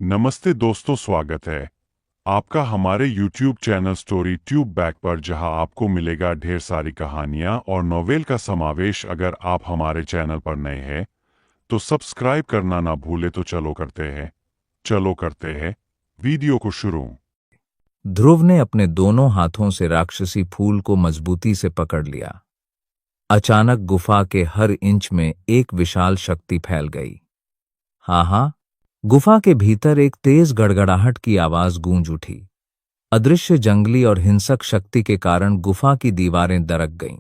नमस्ते दोस्तों, स्वागत है आपका हमारे YouTube channel story tube back पर, जहां आपको मिलेगा ढेर सारी कहानियां और नोवेल का समावेश। अगर आप हमारे चैनल पर नए हैं तो सब्सक्राइब करना ना भूले। तो चलो करते हैं वीडियो को शुरू। ध्रुव ने अपने दोनों हाथों से राक्षसी फूल को मजबूती से पकड़ लिया। अचानक गुफा के हर इंच में एक विशाल शक्ति फैल गई। हाँ, गुफा के भीतर एक तेज गड़गड़ाहट की आवाज गूंज उठी। अदृश्य जंगली और हिंसक शक्ति के कारण गुफा की दीवारें दरक गईं।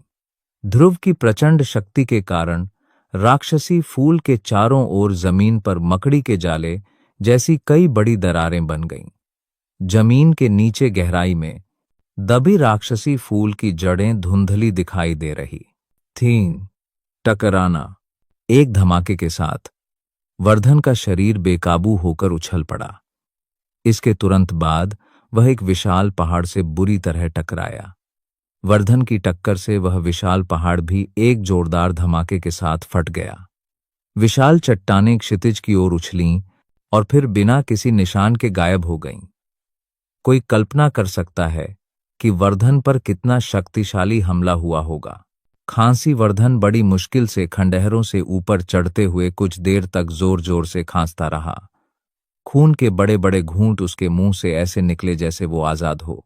ध्रुव की प्रचंड शक्ति के कारण राक्षसी फूल के चारों ओर जमीन पर मकड़ी के जाले जैसी कई बड़ी दरारें बन गईं। जमीन के नीचे गहराई में दबी राक्षसी फूल की जड़ें धुंधली दिखाई दे रही थीं। टकराना। एक धमाके के साथ वर्धन का शरीर बेकाबू होकर उछल पड़ा। इसके तुरंत बाद वह एक विशाल पहाड़ से बुरी तरह टकराया। वर्धन की टक्कर से वह विशाल पहाड़ भी एक जोरदार धमाके के साथ फट गया। विशाल चट्टानें क्षितिज की ओर उछलीं और फिर बिना किसी निशान के गायब हो गईं। कोई कल्पना कर सकता है कि वर्धन पर कितना शक्तिशाली हमला हुआ होगा। खांसी। वर्धन बड़ी मुश्किल से खंडहरों से ऊपर चढ़ते हुए कुछ देर तक जोर जोर से खांसता रहा। खून के बड़े बड़े घूंट उसके मुंह से ऐसे निकले जैसे वो आजाद हो।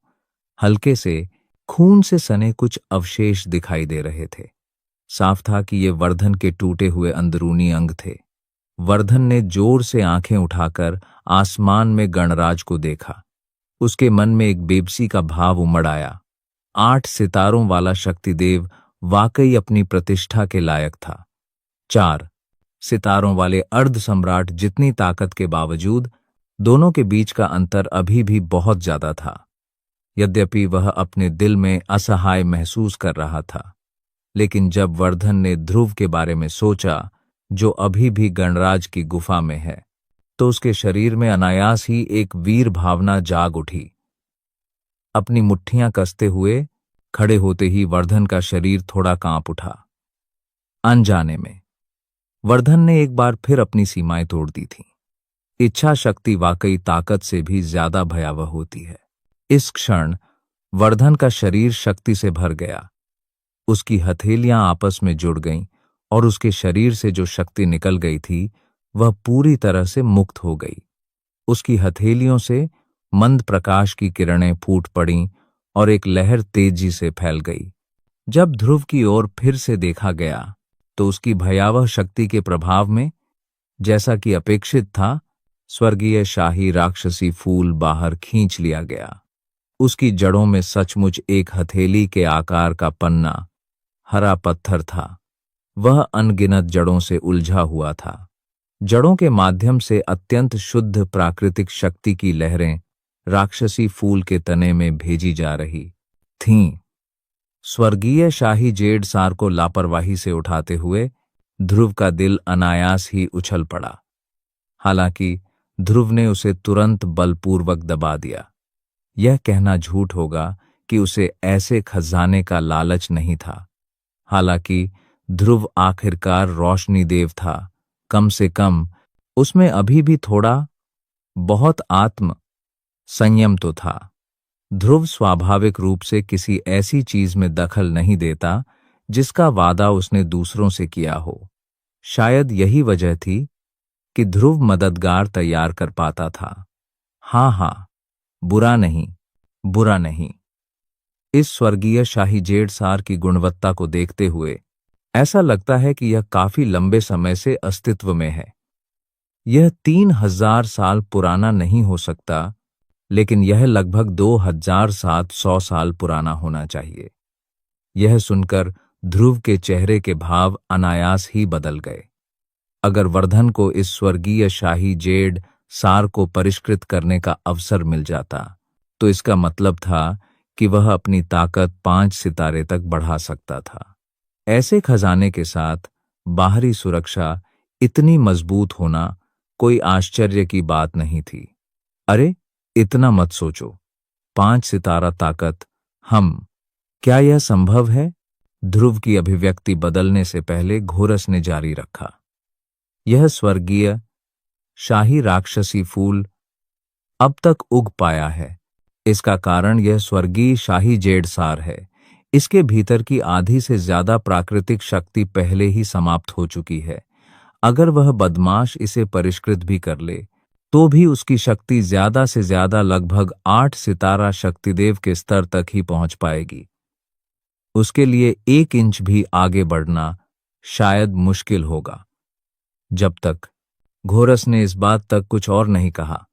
हल्के से खून से सने कुछ अवशेष दिखाई दे रहे थे। साफ था कि ये वर्धन के टूटे हुए अंदरूनी अंग थे। वर्धन ने जोर से आंखें उठाकर आसमान में गणराज को देखा। उसके मन में एक बेबसी का भाव उमड़ आया। 8 सितारों वाला शक्तिदेव वाकई अपनी प्रतिष्ठा के लायक था। 4 सितारों वाले अर्ध सम्राट जितनी ताकत के बावजूद दोनों के बीच का अंतर अभी भी बहुत ज्यादा था। यद्यपि वह अपने दिल में असहाय महसूस कर रहा था, लेकिन जब वर्धन ने ध्रुव के बारे में सोचा, जो अभी भी गणराज की गुफा में है, तो उसके शरीर में अनायास ही एक वीर भावना जाग उठी। अपनी मुट्ठियां कसते हुए खड़े होते ही वर्धन का शरीर थोड़ा कांप उठा। अनजाने में वर्धन ने एक बार फिर अपनी सीमाएं तोड़ दी थीं। इच्छा शक्ति वाकई ताकत से भी ज्यादा भयावह होती है। इस क्षण वर्धन का शरीर शक्ति से भर गया। उसकी हथेलियां आपस में जुड़ गईं और उसके शरीर से जो शक्ति निकल गई थी वह पूरी तरह से मुक्त हो गई। उसकी हथेलियों से मंद प्रकाश की किरणें फूट पड़ीं और एक लहर तेजी से फैल गई। जब ध्रुव की ओर फिर से देखा गया तो उसकी भयावह शक्ति के प्रभाव में, जैसा कि अपेक्षित था, स्वर्गीय शाही राक्षसी फूल बाहर खींच लिया गया। उसकी जड़ों में सचमुच एक हथेली के आकार का पन्ना हरा पत्थर था। वह अनगिनत जड़ों से उलझा हुआ था। जड़ों के माध्यम से अत्यंत शुद्ध प्राकृतिक शक्ति की लहरें राक्षसी फूल के तने में भेजी जा रही थीं। स्वर्गीय शाही जेड सार को लापरवाही से उठाते हुए ध्रुव का दिल अनायास ही उछल पड़ा। हालांकि ध्रुव ने उसे तुरंत बलपूर्वक दबा दिया। यह कहना झूठ होगा कि उसे ऐसे खजाने का लालच नहीं था। हालांकि ध्रुव आखिरकार रोशनी देव था। कम से कम उसमें अभी भी थोड़ा बहुत आत्म संयम तो था। ध्रुव स्वाभाविक रूप से किसी ऐसी चीज में दखल नहीं देता जिसका वादा उसने दूसरों से किया हो। शायद यही वजह थी कि ध्रुव मददगार तैयार कर पाता था। हाँ, बुरा नहीं। इस स्वर्गीय शाही जेड सार की गुणवत्ता को देखते हुए ऐसा लगता है कि यह काफी लंबे समय से अस्तित्व में है। यह 3000 साल पुराना नहीं हो सकता, लेकिन यह लगभग 2700 साल पुराना होना चाहिए। यह सुनकर ध्रुव के चेहरे के भाव अनायास ही बदल गए। अगर वर्धन को इस स्वर्गीय शाही जेड सार को परिष्कृत करने का अवसर मिल जाता, तो इसका मतलब था कि वह अपनी ताकत 5 सितारे तक बढ़ा सकता था। ऐसे खजाने के साथ बाहरी सुरक्षा इतनी मजबूत होना कोई आश्चर्य की बात नहीं थी। अरे, इतना मत सोचो। 5 सितारा ताकत, क्या यह संभव है? ध्रुव की अभिव्यक्ति बदलने से पहले घोरस ने जारी रखा। यह स्वर्गीय शाही राक्षसी फूल अब तक उग पाया है। इसका कारण यह स्वर्गीय शाही जेडसार है। इसके भीतर की आधी से ज्यादा प्राकृतिक शक्ति पहले ही समाप्त हो चुकी है। अगर वह बदमाश इसे परिष्कृत भी कर ले तो भी उसकी शक्ति ज्यादा से ज्यादा लगभग 8 सितारा शक्तिदेव के स्तर तक ही पहुंच पाएगी। उसके लिए 1 इंच भी आगे बढ़ना शायद मुश्किल होगा। जब तक घोरस ने इस बात तक कुछ और नहीं कहा,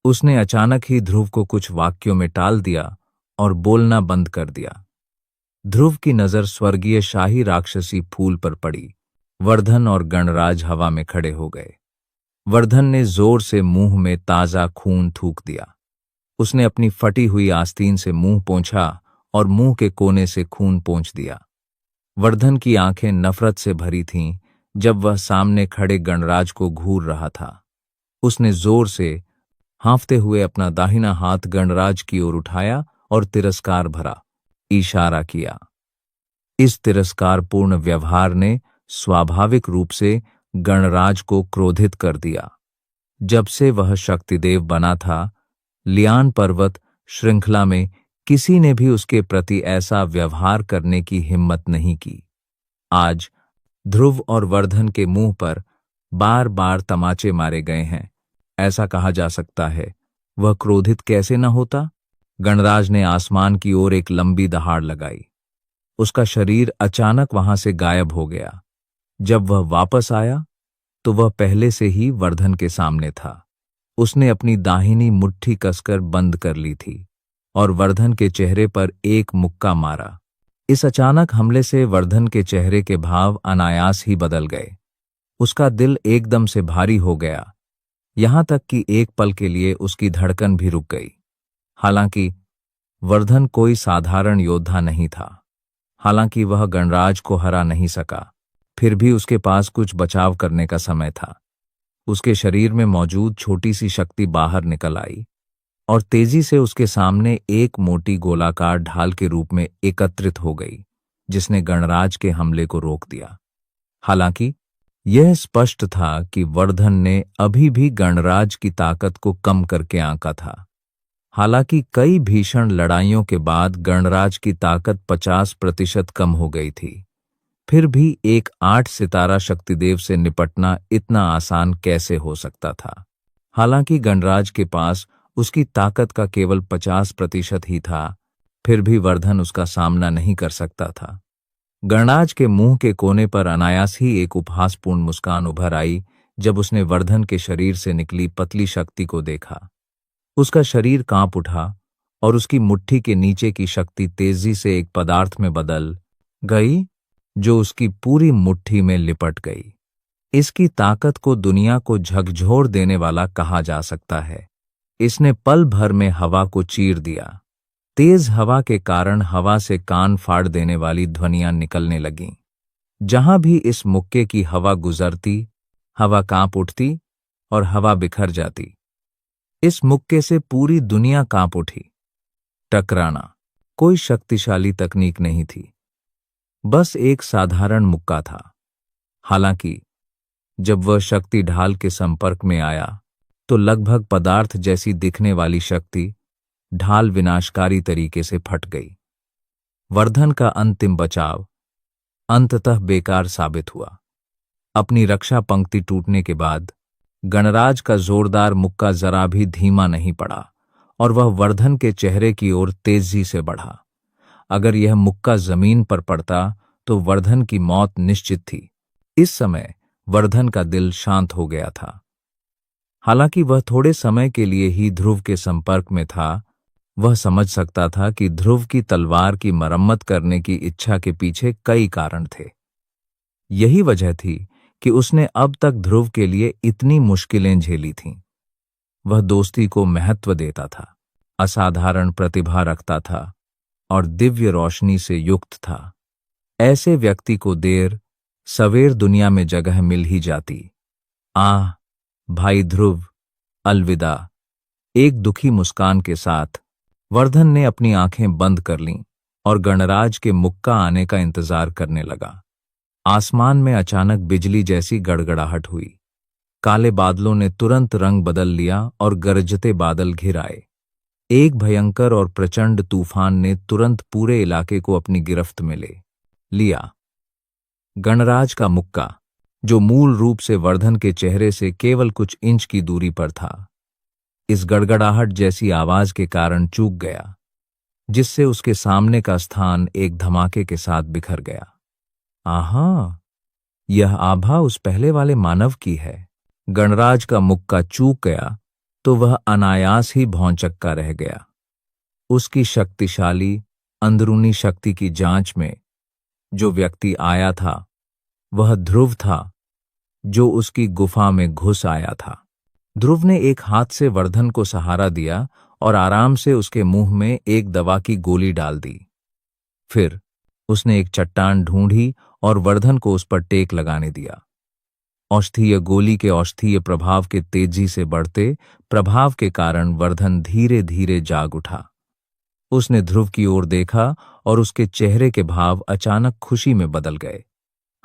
उसने अचानक ही ध्रुव को कुछ वाक्यों में टाल दिया और बोलना बंद कर दिया। ध्रुव की नजर स्वर्गीय शाही राक्षसी फूल पर पड़ी। वर्धन और गणराज हवा में खड़े हो गए। वर्धन ने जोर से मुंह में ताजा खून थूक दिया। उसने अपनी फटी हुई आस्तीन से मुंह पोंछा और मुंह के कोने से खून पोंछ दिया। वर्धन की आंखें नफरत से भरी थीं जब वह सामने खड़े गणराज को घूर रहा था। उसने जोर से हाँफते हुए अपना दाहिना हाथ गणराज की ओर उठाया और तिरस्कार भरा इशारा किया। इस तिरस्कारपूर्ण व्यवहार ने स्वाभाविक रूप से गणराज को क्रोधित कर दिया। जब से वह शक्तिदेव बना था, लियान पर्वत श्रृंखला में किसी ने भी उसके प्रति ऐसा व्यवहार करने की हिम्मत नहीं की। आज ध्रुव और वर्धन के मुंह पर बार बार तमाचे मारे गए हैं। ऐसा कहा जा सकता है, वह क्रोधित कैसे न होता? गणराज ने आसमान की ओर एक लंबी दहाड़ लगाई। उसका शरीर अचानक वहां से गायब हो गया। जब वह वापस आया तो वह पहले से ही वर्धन के सामने था। उसने अपनी दाहिनी मुट्ठी कसकर बंद कर ली थी और वर्धन के चेहरे पर एक मुक्का मारा। इस अचानक हमले से वर्धन के चेहरे के भाव अनायास ही बदल गए। उसका दिल एकदम से भारी हो गया, यहां तक कि एक पल के लिए उसकी धड़कन भी रुक गई। हालांकि वर्धन कोई साधारण योद्धा नहीं था। हालांकि वह गणराज को हरा नहीं सका, फिर भी उसके पास कुछ बचाव करने का समय था। उसके शरीर में मौजूद छोटी सी शक्ति बाहर निकल आई और तेजी से उसके सामने एक मोटी गोलाकार ढाल के रूप में एकत्रित हो गई, जिसने गणराज के हमले को रोक दिया। हालांकि यह स्पष्ट था कि वर्धन ने अभी भी गणराज की ताकत को कम करके आंका था। हालांकि कई भीषण लड़ाइयों के बाद गणराज की ताकत 50% कम हो गई थी, फिर भी एक 8 सितारा शक्तिदेव से निपटना इतना आसान कैसे हो सकता था? हालांकि गणराज के पास उसकी ताकत का केवल 50% ही था, फिर भी वर्धन उसका सामना नहीं कर सकता था। गणराज के मुंह के कोने पर अनायास ही एक उपहासपूर्ण मुस्कान उभर आई जब उसने वर्धन के शरीर से निकली पतली शक्ति को देखा। उसका शरीर कांप उठा और उसकी मुट्ठी के नीचे की शक्ति तेजी से एक पदार्थ में बदल गई जो उसकी पूरी मुट्ठी में लिपट गई। इसकी ताकत को दुनिया को झकझोर देने वाला कहा जा सकता है। इसने पल भर में हवा को चीर दिया। तेज हवा के कारण हवा से कान फाड़ देने वाली ध्वनियां निकलने लगीं। जहां भी इस मुक्के की हवा गुजरती, हवा कांप उठती और हवा बिखर जाती। इस मुक्के से पूरी दुनिया कांप उठी। टकराना कोई शक्तिशाली तकनीक नहीं थी, बस एक साधारण मुक्का था। हालांकि जब वह शक्ति ढाल के संपर्क में आया तो लगभग पदार्थ जैसी दिखने वाली शक्ति ढाल विनाशकारी तरीके से फट गई। वर्धन का अंतिम बचाव अंततः बेकार साबित हुआ। अपनी रक्षा पंक्ति टूटने के बाद गणराज का जोरदार मुक्का जरा भी धीमा नहीं पड़ा और वह वर्धन के चेहरे की ओर तेजी से बढ़ा। अगर यह मुक्का जमीन पर पड़ता तो वर्धन की मौत निश्चित थी। इस समय वर्धन का दिल शांत हो गया था। हालांकि वह थोड़े समय के लिए ही ध्रुव के संपर्क में था, वह समझ सकता था कि ध्रुव की तलवार की मरम्मत करने की इच्छा के पीछे कई कारण थे। यही वजह थी कि उसने अब तक ध्रुव के लिए इतनी मुश्किलें झेली थीं। वह दोस्ती को महत्व देता था, असाधारण प्रतिभा रखता था और दिव्य रोशनी से युक्त था। ऐसे व्यक्ति को देर सवेर दुनिया में जगह मिल ही जाती। आह भाई ध्रुव, अलविदा। एक दुखी मुस्कान के साथ वर्धन ने अपनी आंखें बंद कर लीं और गणराज के मुक्का आने का इंतजार करने लगा। आसमान में अचानक बिजली जैसी गड़गड़ाहट हुई। काले बादलों ने तुरंत रंग बदल लिया और गरजते बादल घिर आए। एक भयंकर और प्रचंड तूफान ने तुरंत पूरे इलाके को अपनी गिरफ्त में ले लिया। गणराज का मुक्का, जो मूल रूप से वर्धन के चेहरे से केवल कुछ इंच की दूरी पर था, इस गड़गड़ाहट जैसी आवाज के कारण चूक गया, जिससे उसके सामने का स्थान एक धमाके के साथ बिखर गया। आहा, यह आभा उस पहले वाले मानव की है। गणराज का मुक्का चूक गया तो वह अनायास ही भौंचक्का रह गया। उसकी शक्तिशाली अंदरूनी शक्ति की जांच में जो व्यक्ति आया था वह ध्रुव था, जो उसकी गुफा में घुस आया था। ध्रुव ने एक हाथ से वर्धन को सहारा दिया और आराम से उसके मुंह में एक दवा की गोली डाल दी। फिर उसने एक चट्टान ढूंढी और वर्धन को उस पर टेक लगाने दिया। औषधीय गोली के औषधीय प्रभाव के तेजी से बढ़ते प्रभाव के कारण वर्धन धीरे धीरे जाग उठा। उसने ध्रुव की ओर देखा और उसके चेहरे के भाव अचानक खुशी में बदल गए।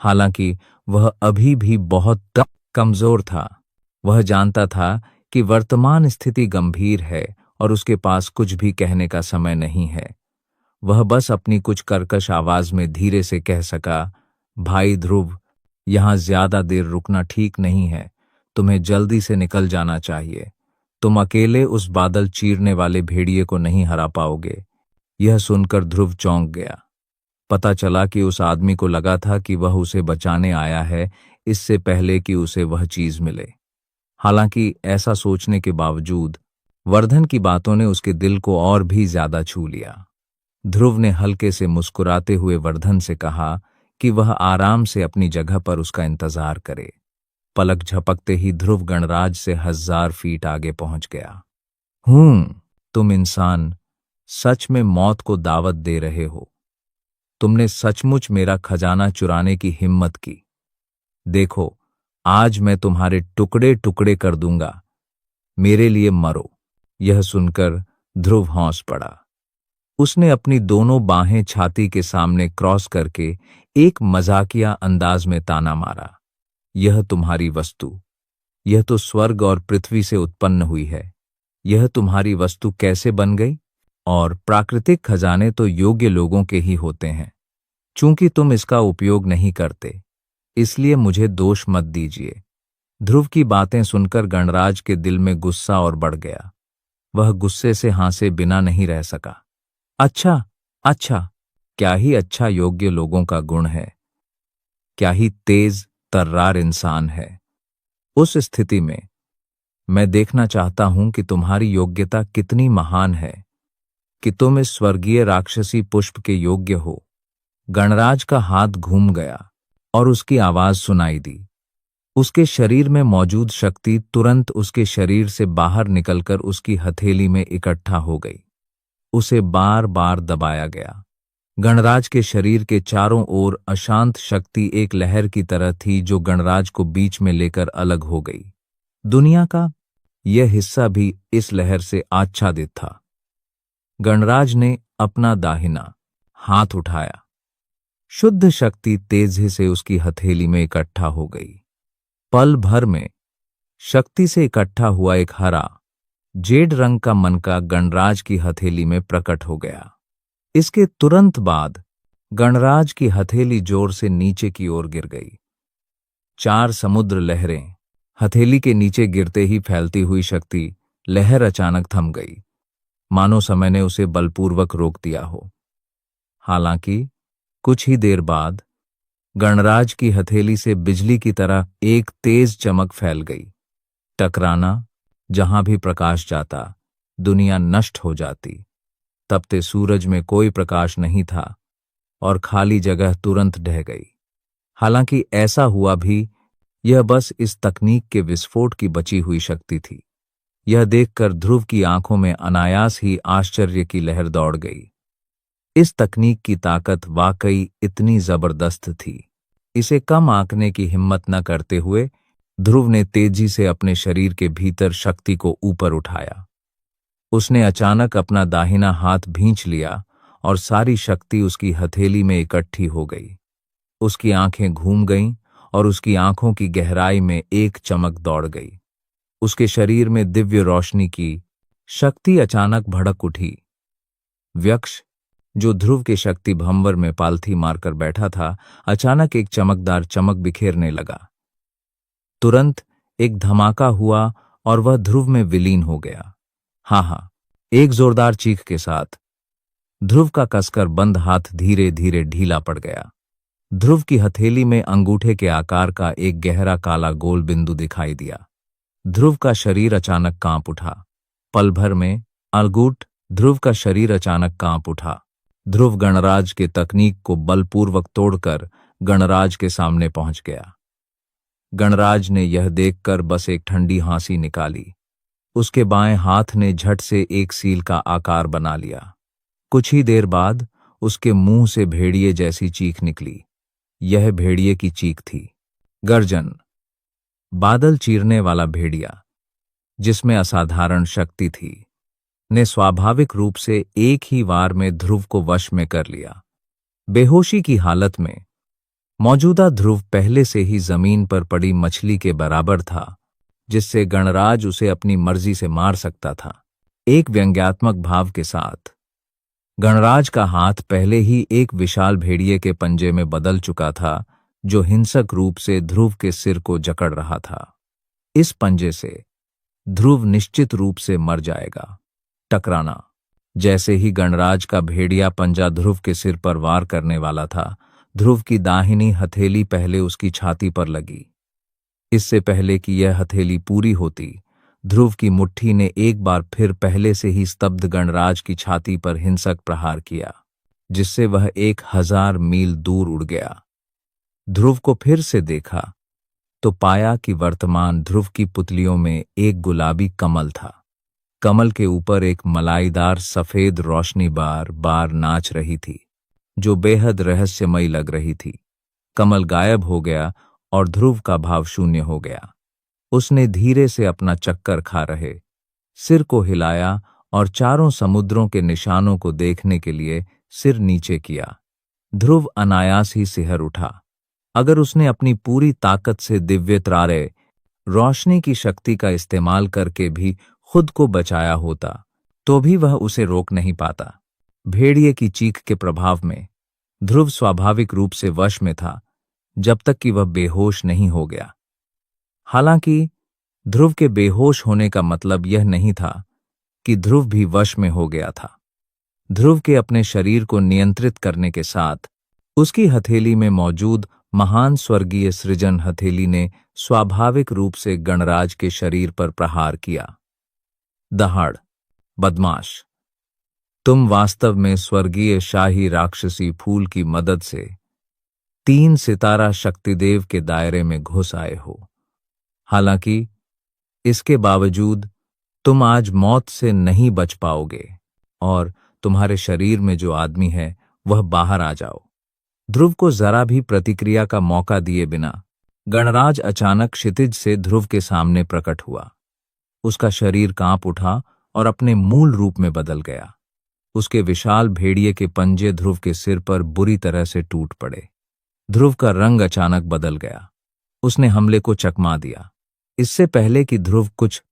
हालांकि वह अभी भी बहुत कमजोर था। वह जानता था कि वर्तमान स्थिति गंभीर है और उसके पास कुछ भी कहने का समय नहीं है। वह बस अपनी कुछ कर्कश आवाज में धीरे से कह सका, भाई ध्रुव, यहां ज्यादा देर रुकना ठीक नहीं है। तुम्हें जल्दी से निकल जाना चाहिए। तुम अकेले उस बादल चीरने वाले भेड़िए को नहीं हरा पाओगे। यह सुनकर ध्रुव चौंक गया। पता चला कि उस आदमी को लगा था कि वह उसे बचाने आया है, इससे पहले कि उसे वह चीज मिले। हालांकि ऐसा सोचने के बावजूद वर्धन की बातों ने उसके दिल को और भी ज्यादा छू लिया। ध्रुव ने हल्के से मुस्कुराते हुए वर्धन से कहा कि वह आराम से अपनी जगह पर उसका इंतजार करे। पलक झपकते ही ध्रुव गणराज से 1000 फीट आगे पहुंच गया। तुम इंसान सच में मौत को दावत दे रहे हो। तुमने सचमुच मेरा खजाना चुराने की हिम्मत की। देखो, आज मैं तुम्हारे टुकड़े टुकड़े कर दूंगा। मेरे लिए मरो। यह सुनकर ध्रुव हौंस पड़ा। उसने अपनी दोनों बाहें छाती के सामने क्रॉस करके एक मजाकिया अंदाज में ताना मारा, यह तुम्हारी वस्तु, यह तो स्वर्ग और पृथ्वी से उत्पन्न हुई है। यह तुम्हारी वस्तु कैसे बन गई? और प्राकृतिक खजाने तो योग्य लोगों के ही होते हैं। चूंकि तुम इसका उपयोग नहीं करते, इसलिए मुझे दोष मत दीजिए। ध्रुव की बातें सुनकर गणराज के दिल में गुस्सा और बढ़ गया। वह गुस्से से हांसे बिना नहीं रह सका। अच्छा, क्या ही अच्छा योग्य लोगों का गुण है। क्या ही तेज तर्रार इंसान है। उस स्थिति में मैं देखना चाहता हूं कि तुम्हारी योग्यता कितनी महान है, कि तुम इस स्वर्गीय राक्षसी पुष्प के योग्य हो। गणराज का हाथ घूम गया और उसकी आवाज सुनाई दी। उसके शरीर में मौजूद शक्ति तुरंत उसके शरीर से बाहर निकलकर उसकी हथेली में इकट्ठा हो गई। उसे बार बार दबाया गया। गणराज के शरीर के चारों ओर अशांत शक्ति एक लहर की तरह थी जो गणराज को बीच में लेकर अलग हो गई। दुनिया का यह हिस्सा भी इस लहर से आच्छादित था। गणराज ने अपना दाहिना हाथ उठाया। शुद्ध शक्ति तेजी से उसकी हथेली में इकट्ठा हो गई। पल भर में शक्ति से इकट्ठा हुआ एक हरा जेड रंग का मनका गणराज की हथेली में प्रकट हो गया। इसके तुरंत बाद गणराज की हथेली जोर से नीचे की ओर गिर गई। 4 समुद्र लहरें हथेली के नीचे गिरते ही फैलती हुई शक्ति लहर अचानक थम गई, मानो समय ने उसे बलपूर्वक रोक दिया हो। हालांकि कुछ ही देर बाद गणराज की हथेली से बिजली की तरह एक तेज चमक फैल गई। टकराना, जहां भी प्रकाश जाता दुनिया नष्ट हो जाती। तपते सूरज में कोई प्रकाश नहीं था और खाली जगह तुरंत ढह गई। हालांकि ऐसा हुआ भी, यह बस इस तकनीक के विस्फोट की बची हुई शक्ति थी। यह देखकर ध्रुव की आंखों में अनायास ही आश्चर्य की लहर दौड़ गई। इस तकनीक की ताकत वाकई इतनी जबरदस्त थी। इसे कम आंकने की हिम्मत न करते हुए ध्रुव ने तेजी से अपने शरीर के भीतर शक्ति को ऊपर उठाया। उसने अचानक अपना दाहिना हाथ भींच लिया और सारी शक्ति उसकी हथेली में इकट्ठी हो गई। उसकी आंखें घूम गईं और उसकी आंखों की गहराई में एक चमक दौड़ गई। उसके शरीर में दिव्य रोशनी की शक्ति अचानक भड़क उठी। यक्ष, जो ध्रुव के शक्ति भंवर में पालथी मारकर बैठा था, अचानक एक चमकदार चमक बिखेरने लगा। तुरंत एक धमाका हुआ और वह ध्रुव में विलीन हो गया। हाँ, एक जोरदार चीख के साथ ध्रुव का कसकर बंद हाथ धीरे धीरे ढीला पड़ गया। ध्रुव की हथेली में अंगूठे के आकार का एक गहरा काला गोल बिंदु दिखाई दिया। ध्रुव का शरीर अचानक कांप उठा। पल भर में ध्रुव का शरीर अचानक कांप उठा। ध्रुव गणराज के तकनीक को बलपूर्वक तोड़कर गणराज के सामने पहुंच गया। गणराज ने यह देखकर बस एक ठंडी हंसी निकाली। उसके बाएं हाथ ने झट से एक सील का आकार बना लिया। कुछ ही देर बाद उसके मुंह से भेड़िए जैसी चीख निकली। यह भेड़िए की चीख थी। गर्जन, बादल चीरने वाला भेड़िया, जिसमें असाधारण शक्ति थी, ने स्वाभाविक रूप से एक ही वार में ध्रुव को वश में कर लिया। बेहोशी की हालत में मौजूदा ध्रुव पहले से ही जमीन पर पड़ी मछली के बराबर था, जिससे गणराज उसे अपनी मर्जी से मार सकता था। एक व्यंग्यात्मक भाव के साथ गणराज का हाथ पहले ही एक विशाल भेड़िए के पंजे में बदल चुका था, जो हिंसक रूप से ध्रुव के सिर को जकड़ रहा था। इस पंजे से ध्रुव निश्चित रूप से मर जाएगा। टकराना। जैसे ही गणराज का भेड़िया पंजा ध्रुव के सिर पर वार करने वाला था, ध्रुव की दाहिनी हथेली पहले उसकी छाती पर लगी। इससे पहले कि यह हथेली पूरी होती, ध्रुव की मुट्ठी ने एक बार फिर पहले से ही स्तब्ध गणराज की छाती पर हिंसक प्रहार किया, जिससे वह 1000 मील दूर उड़ गया। ध्रुव को फिर से देखा तो पाया कि वर्तमान ध्रुव की पुतलियों में एक गुलाबी कमल था। कमल के ऊपर एक मलाईदार सफेद रोशनी बार बार नाच रही थी, जो बेहद रहस्यमयी लग रही थी। कमल गायब हो गया और ध्रुव का भाव शून्य हो गया। उसने धीरे से अपना चक्कर खा रहे सिर को हिलाया और चारों समुद्रों के निशानों को देखने के लिए सिर नीचे किया। ध्रुव अनायास ही सिहर उठा। अगर उसने अपनी पूरी ताकत से दिव्य तारे रोशनी की शक्ति का इस्तेमाल करके भी खुद को बचाया होता, तो भी वह उसे रोक नहीं पाता। भेड़िए की चीख के प्रभाव में ध्रुव स्वाभाविक रूप से वश में था, जब तक कि वह बेहोश नहीं हो गया। हालांकि ध्रुव के बेहोश होने का मतलब यह नहीं था कि ध्रुव भी वश में हो गया था। ध्रुव के अपने शरीर को नियंत्रित करने के साथ उसकी हथेली में मौजूद महान स्वर्गीय सृजन हथेली ने स्वाभाविक रूप से गणराज के शरीर पर प्रहार किया। दहाड़, बदमाश, तुम वास्तव में स्वर्गीय शाही राक्षसी फूल की मदद से 3 सितारा शक्तिदेव के दायरे में घुस आए हो। हालांकि इसके बावजूद तुम आज मौत से नहीं बच पाओगे और तुम्हारे शरीर में जो आदमी है वह बाहर आ जाओ। ध्रुव को जरा भी प्रतिक्रिया का मौका दिए बिना गणराज अचानक क्षितिज से ध्रुव के सामने प्रकट हुआ। उसका शरीर कांप उठा और अपने मूल रूप में बदल गया। उसके विशाल भेड़िए के पंजे ध्रुव के सिर पर बुरी तरह से टूट पड़े। ध्रुव का रंग अचानक बदल गया। उसने हमले को चकमा दिया। इससे पहले कि ध्रुव कुछ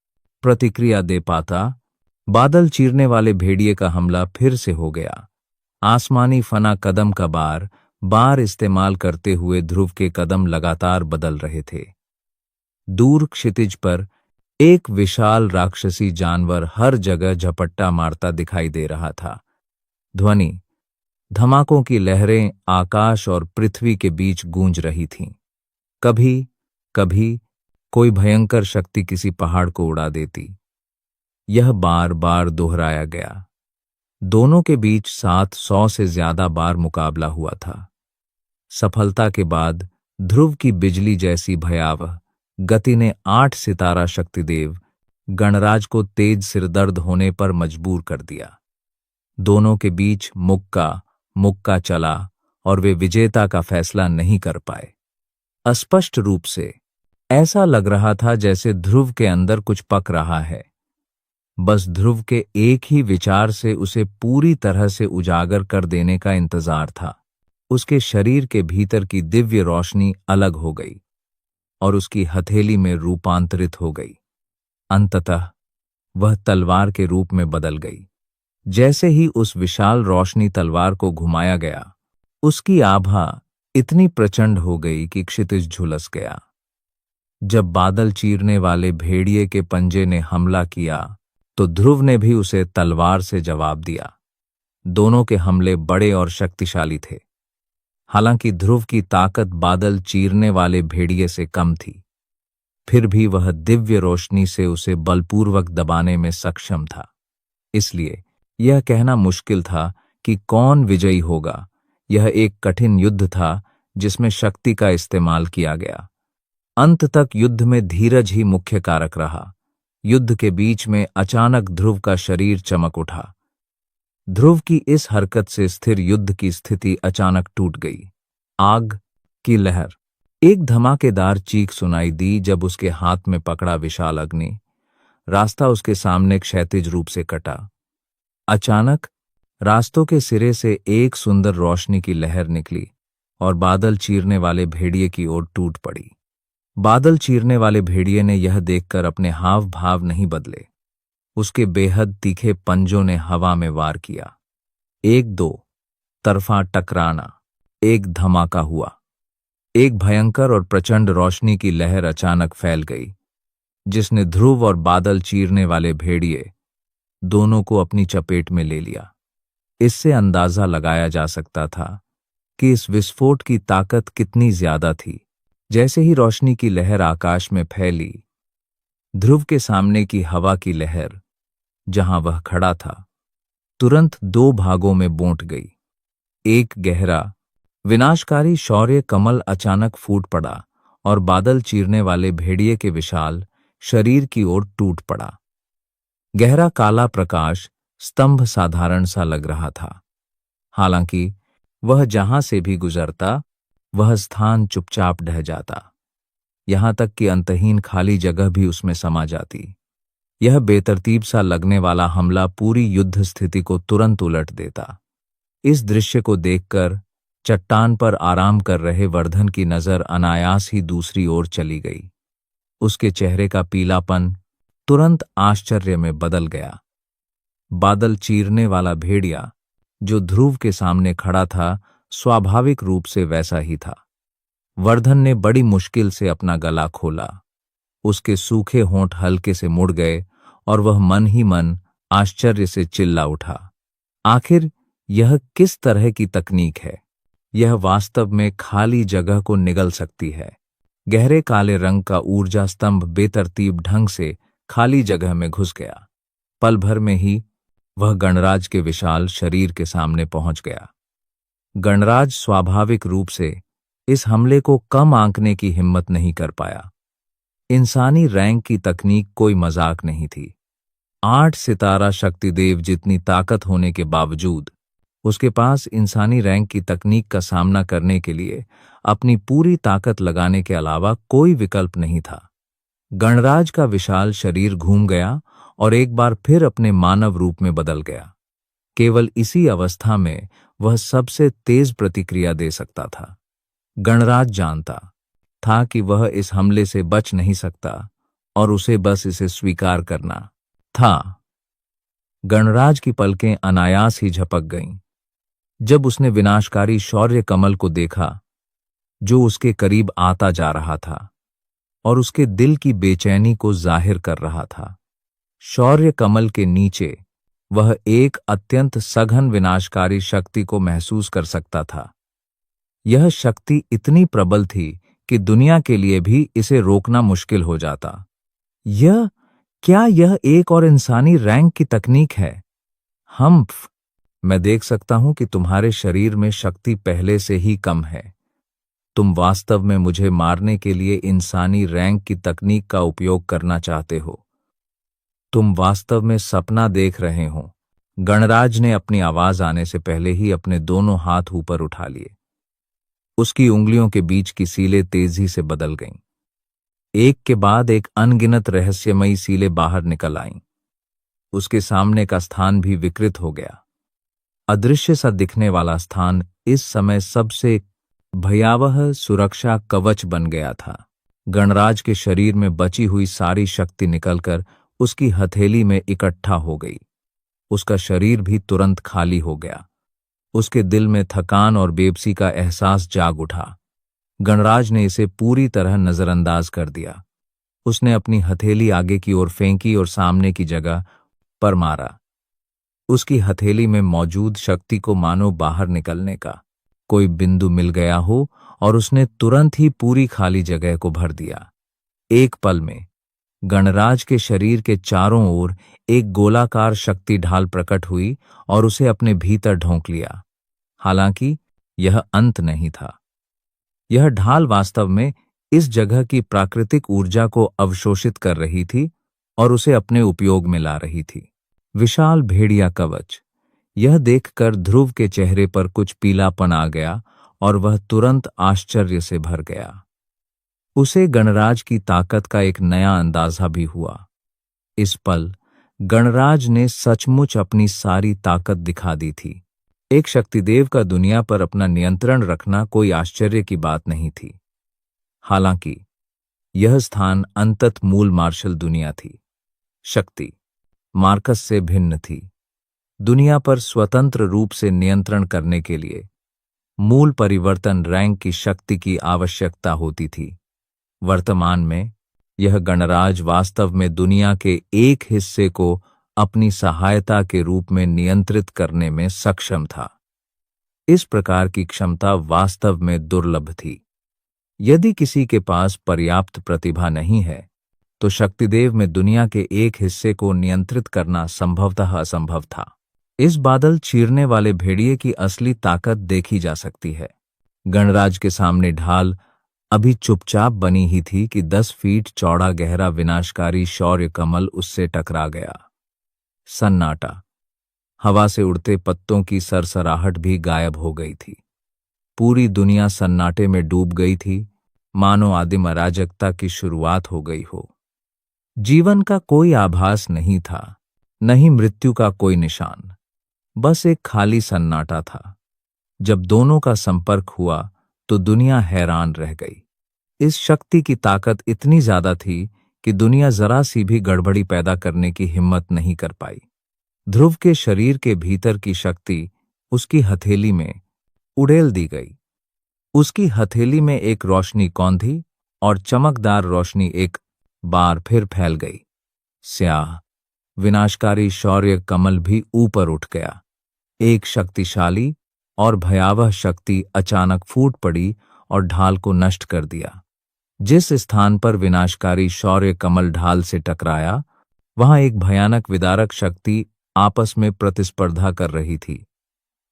प्रतिक्रिया दे पाता, बादल चीरने वाले भेड़िए का हमला फिर से हो गया। आसमानी फना कदम का बार बार इस्तेमाल करते हुए ध्रुव के कदम लगातार बदल रहे थे। दूर क्षितिज पर एक विशाल राक्षसी जानवर हर जगह झपट्टा मारता दिखाई दे रहा था। ध्वनि, धमाकों की लहरें आकाश और पृथ्वी के बीच गूंज रही थीं। कभी कभी कोई भयंकर शक्ति किसी पहाड़ को उड़ा देती। यह बार बार दोहराया गया। दोनों के बीच 700 से ज्यादा बार मुकाबला हुआ था। सफलता के बाद ध्रुव की बिजली जैसी भयावह गति ने 8 सितारा शक्तिदेव गणराज को तेज सिरदर्द होने पर मजबूर कर दिया। दोनों के बीच मुक्का चला और वे विजेता का फैसला नहीं कर पाए। अस्पष्ट रूप से ऐसा लग रहा था जैसे ध्रुव के अंदर कुछ पक रहा है। बस ध्रुव के एक ही विचार से उसे पूरी तरह से उजागर कर देने का इंतजार था। उसके शरीर के भीतर की दिव्य रोशनी अलग हो गई। और उसकी हथेली में रूपांतरित हो गई। अंततः वह तलवार के रूप में बदल गई। जैसे ही उस विशाल रोशनी तलवार को घुमाया गया, उसकी आभा इतनी प्रचंड हो गई कि क्षितिज झुलस गया। जब बादल चीरने वाले भेड़िए के पंजे ने हमला किया तो ध्रुव ने भी उसे तलवार से जवाब दिया। दोनों के हमले बड़े और शक्तिशाली थे। हालांकि ध्रुव की ताकत बादल चीरने वाले भेड़िए से कम थी, फिर भी वह दिव्य रोशनी से उसे बलपूर्वक दबाने में सक्षम था। इसलिए यह कहना मुश्किल था कि कौन विजयी होगा। यह एक कठिन युद्ध था जिसमें शक्ति का इस्तेमाल किया गया। अंत तक युद्ध में धीरज ही मुख्य कारक रहा। युद्ध के बीच में अचानक ध्रुव का शरीर चमक उठा। ध्रुव की इस हरकत से स्थिर युद्ध की स्थिति अचानक टूट गई। आग की लहर। एक धमाकेदार चीख सुनाई दी जब उसके हाथ में पकड़ा विशाल अग्नि रास्ता उसके सामने क्षैतिज रूप से कटा। अचानक रास्तों के सिरे से एक सुंदर रोशनी की लहर निकली और बादल चीरने वाले भेड़िए की ओर टूट पड़ी। बादल चीरने वाले भेड़िए ने यह देखकर अपने हाव भाव नहीं बदले। उसके बेहद तीखे पंजों ने हवा में वार किया। एक दो तरफा टकराना, एक धमाका हुआ। एक भयंकर और प्रचंड रोशनी की लहर अचानक फैल गई, जिसने ध्रुव और बादल चीरने वाले भेड़िए दोनों को अपनी चपेट में ले लिया। इससे अंदाजा लगाया जा सकता था कि इस विस्फोट की ताकत कितनी ज्यादा थी। जैसे ही रोशनी की लहर आकाश में फैली, ध्रुव के सामने की हवा की लहर, जहां वह खड़ा था, तुरंत दो भागों में बंट गई। एक गहरा विनाशकारी शौर्य कमल अचानक फूट पड़ा और बादल चीरने वाले भेड़िए के विशाल शरीर की ओर टूट पड़ा। गहरा काला प्रकाश स्तंभ साधारण सा लग रहा था। हालांकि वह जहां से भी गुजरता, वह स्थान चुपचाप ढह जाता, यहां तक कि अंतहीन खाली जगह भी उसमें समा जाती। यह बेतरतीब सा लगने वाला हमला पूरी युद्ध स्थिति को तुरंत उलट देता। इस दृश्य को देखकर चट्टान पर आराम कर रहे वर्धन की नजर अनायास ही दूसरी ओर चली गई। उसके चेहरे का पीलापन तुरंत आश्चर्य में बदल गया। बादल चीरने वाला भेड़िया जो ध्रुव के सामने खड़ा था, स्वाभाविक रूप से वैसा ही था। वर्धन ने बड़ी मुश्किल से अपना गला खोला। उसके सूखे होंठ हल्के से मुड़ गए और वह मन ही मन आश्चर्य से चिल्ला उठा। आखिर यह किस तरह की तकनीक है? यह वास्तव में खाली जगह को निगल सकती है। गहरे काले रंग का ऊर्जा स्तंभ बेतरतीब ढंग से खाली जगह में घुस गया। पल भर में ही वह गणराज के विशाल शरीर के सामने पहुंच गया। गणराज स्वाभाविक रूप से इस हमले को कम आंकने की हिम्मत नहीं कर पाया। इंसानी रैंक की तकनीक कोई मजाक नहीं थी। 8 सितारा शक्तिदेव जितनी ताकत होने के बावजूद उसके पास इंसानी रैंक की तकनीक का सामना करने के लिए अपनी पूरी ताकत लगाने के अलावा कोई विकल्प नहीं था। गणराज का विशाल शरीर घूम गया और एक बार फिर अपने मानव रूप में बदल गया। केवल इसी अवस्था में वह सबसे तेज प्रतिक्रिया दे सकता था। गणराज जानता था कि वह इस हमले से बच नहीं सकता और उसे बस इसे स्वीकार करना था। गणराज की पलकें अनायास ही झपक गईं जब उसने विनाशकारी शौर्य कमल को देखा जो उसके करीब आता जा रहा था और उसके दिल की बेचैनी को जाहिर कर रहा था। शौर्य कमल के नीचे वह एक अत्यंत सघन विनाशकारी शक्ति को महसूस कर सकता था। यह शक्ति इतनी प्रबल थी कि दुनिया के लिए भी इसे रोकना मुश्किल हो जाता। क्या यह एक और इंसानी रैंक की तकनीक है? मैं देख सकता हूं कि तुम्हारे शरीर में शक्ति पहले से ही कम है। तुम वास्तव में मुझे मारने के लिए इंसानी रैंक की तकनीक का उपयोग करना चाहते हो। तुम वास्तव में सपना देख रहे हो। गणराज ने अपनी आवाज आने से पहले ही अपने दोनों हाथ ऊपर उठा लिए। उसकी उंगलियों के बीच की सीलें तेजी से बदल गईं। एक के बाद एक अनगिनत रहस्यमयी सीलें बाहर निकल आईं। उसके सामने का स्थान भी विकृत हो गया। अदृश्य सा दिखने वाला स्थान इस समय सबसे भयावह सुरक्षा कवच बन गया था। गणराज के शरीर में बची हुई सारी शक्ति निकलकर उसकी हथेली में इकट्ठा हो गई। उसका शरीर भी तुरंत खाली हो गया। उसके दिल में थकान और बेबसी का एहसास जाग उठा। गणराज ने इसे पूरी तरह नजरअंदाज कर दिया। उसने अपनी हथेली आगे की ओर फेंकी और सामने की जगह पर मारा। उसकी हथेली में मौजूद शक्ति को मानो बाहर निकलने का कोई बिंदु मिल गया हो और उसने तुरंत ही पूरी खाली जगह को भर दिया। एक पल में गणराज के शरीर के चारों ओर एक गोलाकार शक्ति ढाल प्रकट हुई और उसे अपने भीतर ढोंक लिया। हालांकि यह अंत नहीं था। यह ढाल वास्तव में इस जगह की प्राकृतिक ऊर्जा को अवशोषित कर रही थी और उसे अपने उपयोग में ला रही थी। विशाल भेड़िया कवच। यह देखकर ध्रुव के चेहरे पर कुछ पीलापन आ गया और वह तुरंत आश्चर्य से भर गया। उसे गणराज की ताकत का एक नया अंदाजा भी हुआ। इस पल गणराज ने सचमुच अपनी सारी ताकत दिखा दी थी। एक शक्तिदेव का दुनिया पर अपना नियंत्रण रखना कोई आश्चर्य की बात नहीं थी। हालांकि यह स्थान अंततः मूल मार्शल दुनिया थी। शक्ति मार्कस से भिन्न थी। दुनिया पर स्वतंत्र रूप से नियंत्रण करने के लिए मूल परिवर्तन रैंक की शक्ति की आवश्यकता होती थी। वर्तमान में यह गणराज वास्तव में दुनिया के एक हिस्से को अपनी सहायता के रूप में नियंत्रित करने में सक्षम था। इस प्रकार की क्षमता वास्तव में दुर्लभ थी। यदि किसी के पास पर्याप्त प्रतिभा नहीं है तो शक्तिदेव में दुनिया के एक हिस्से को नियंत्रित करना संभवतः असंभव था। इस बादल चीरने वाले भेड़िए की असली ताकत देखी जा सकती है। गणराज के सामने ढाल अभी चुपचाप बनी ही थी कि 10 फीट चौड़ा गहरा विनाशकारी शौर्य कमल उससे टकरा गया। सन्नाटा। हवा से उड़ते पत्तों की सरसराहट भी गायब हो गई थी। पूरी दुनिया सन्नाटे में डूब गई थी, मानो आदिम अराजकता की शुरुआत हो गई हो। जीवन का कोई आभास नहीं था, न ही मृत्यु का कोई निशान। बस एक खाली सन्नाटा था। जब दोनों का संपर्क हुआ तो दुनिया हैरान रह गई। इस शक्ति की ताकत इतनी ज्यादा थी कि दुनिया जरा सी भी गड़बड़ी पैदा करने की हिम्मत नहीं कर पाई। ध्रुव के शरीर के भीतर की शक्ति उसकी हथेली में उड़ेल दी गई। उसकी हथेली में एक रोशनी कौंधी और चमकदार रोशनी एक बार फिर फैल गई। स्याह विनाशकारी शौर्य कमल भी ऊपर उठ गया। एक शक्तिशाली और भयावह शक्ति अचानक फूट पड़ी और ढाल को नष्ट कर दिया। जिस स्थान पर विनाशकारी शौर्य कमल ढाल से टकराया, वहां एक भयानक विदारक शक्ति आपस में प्रतिस्पर्धा कर रही थी।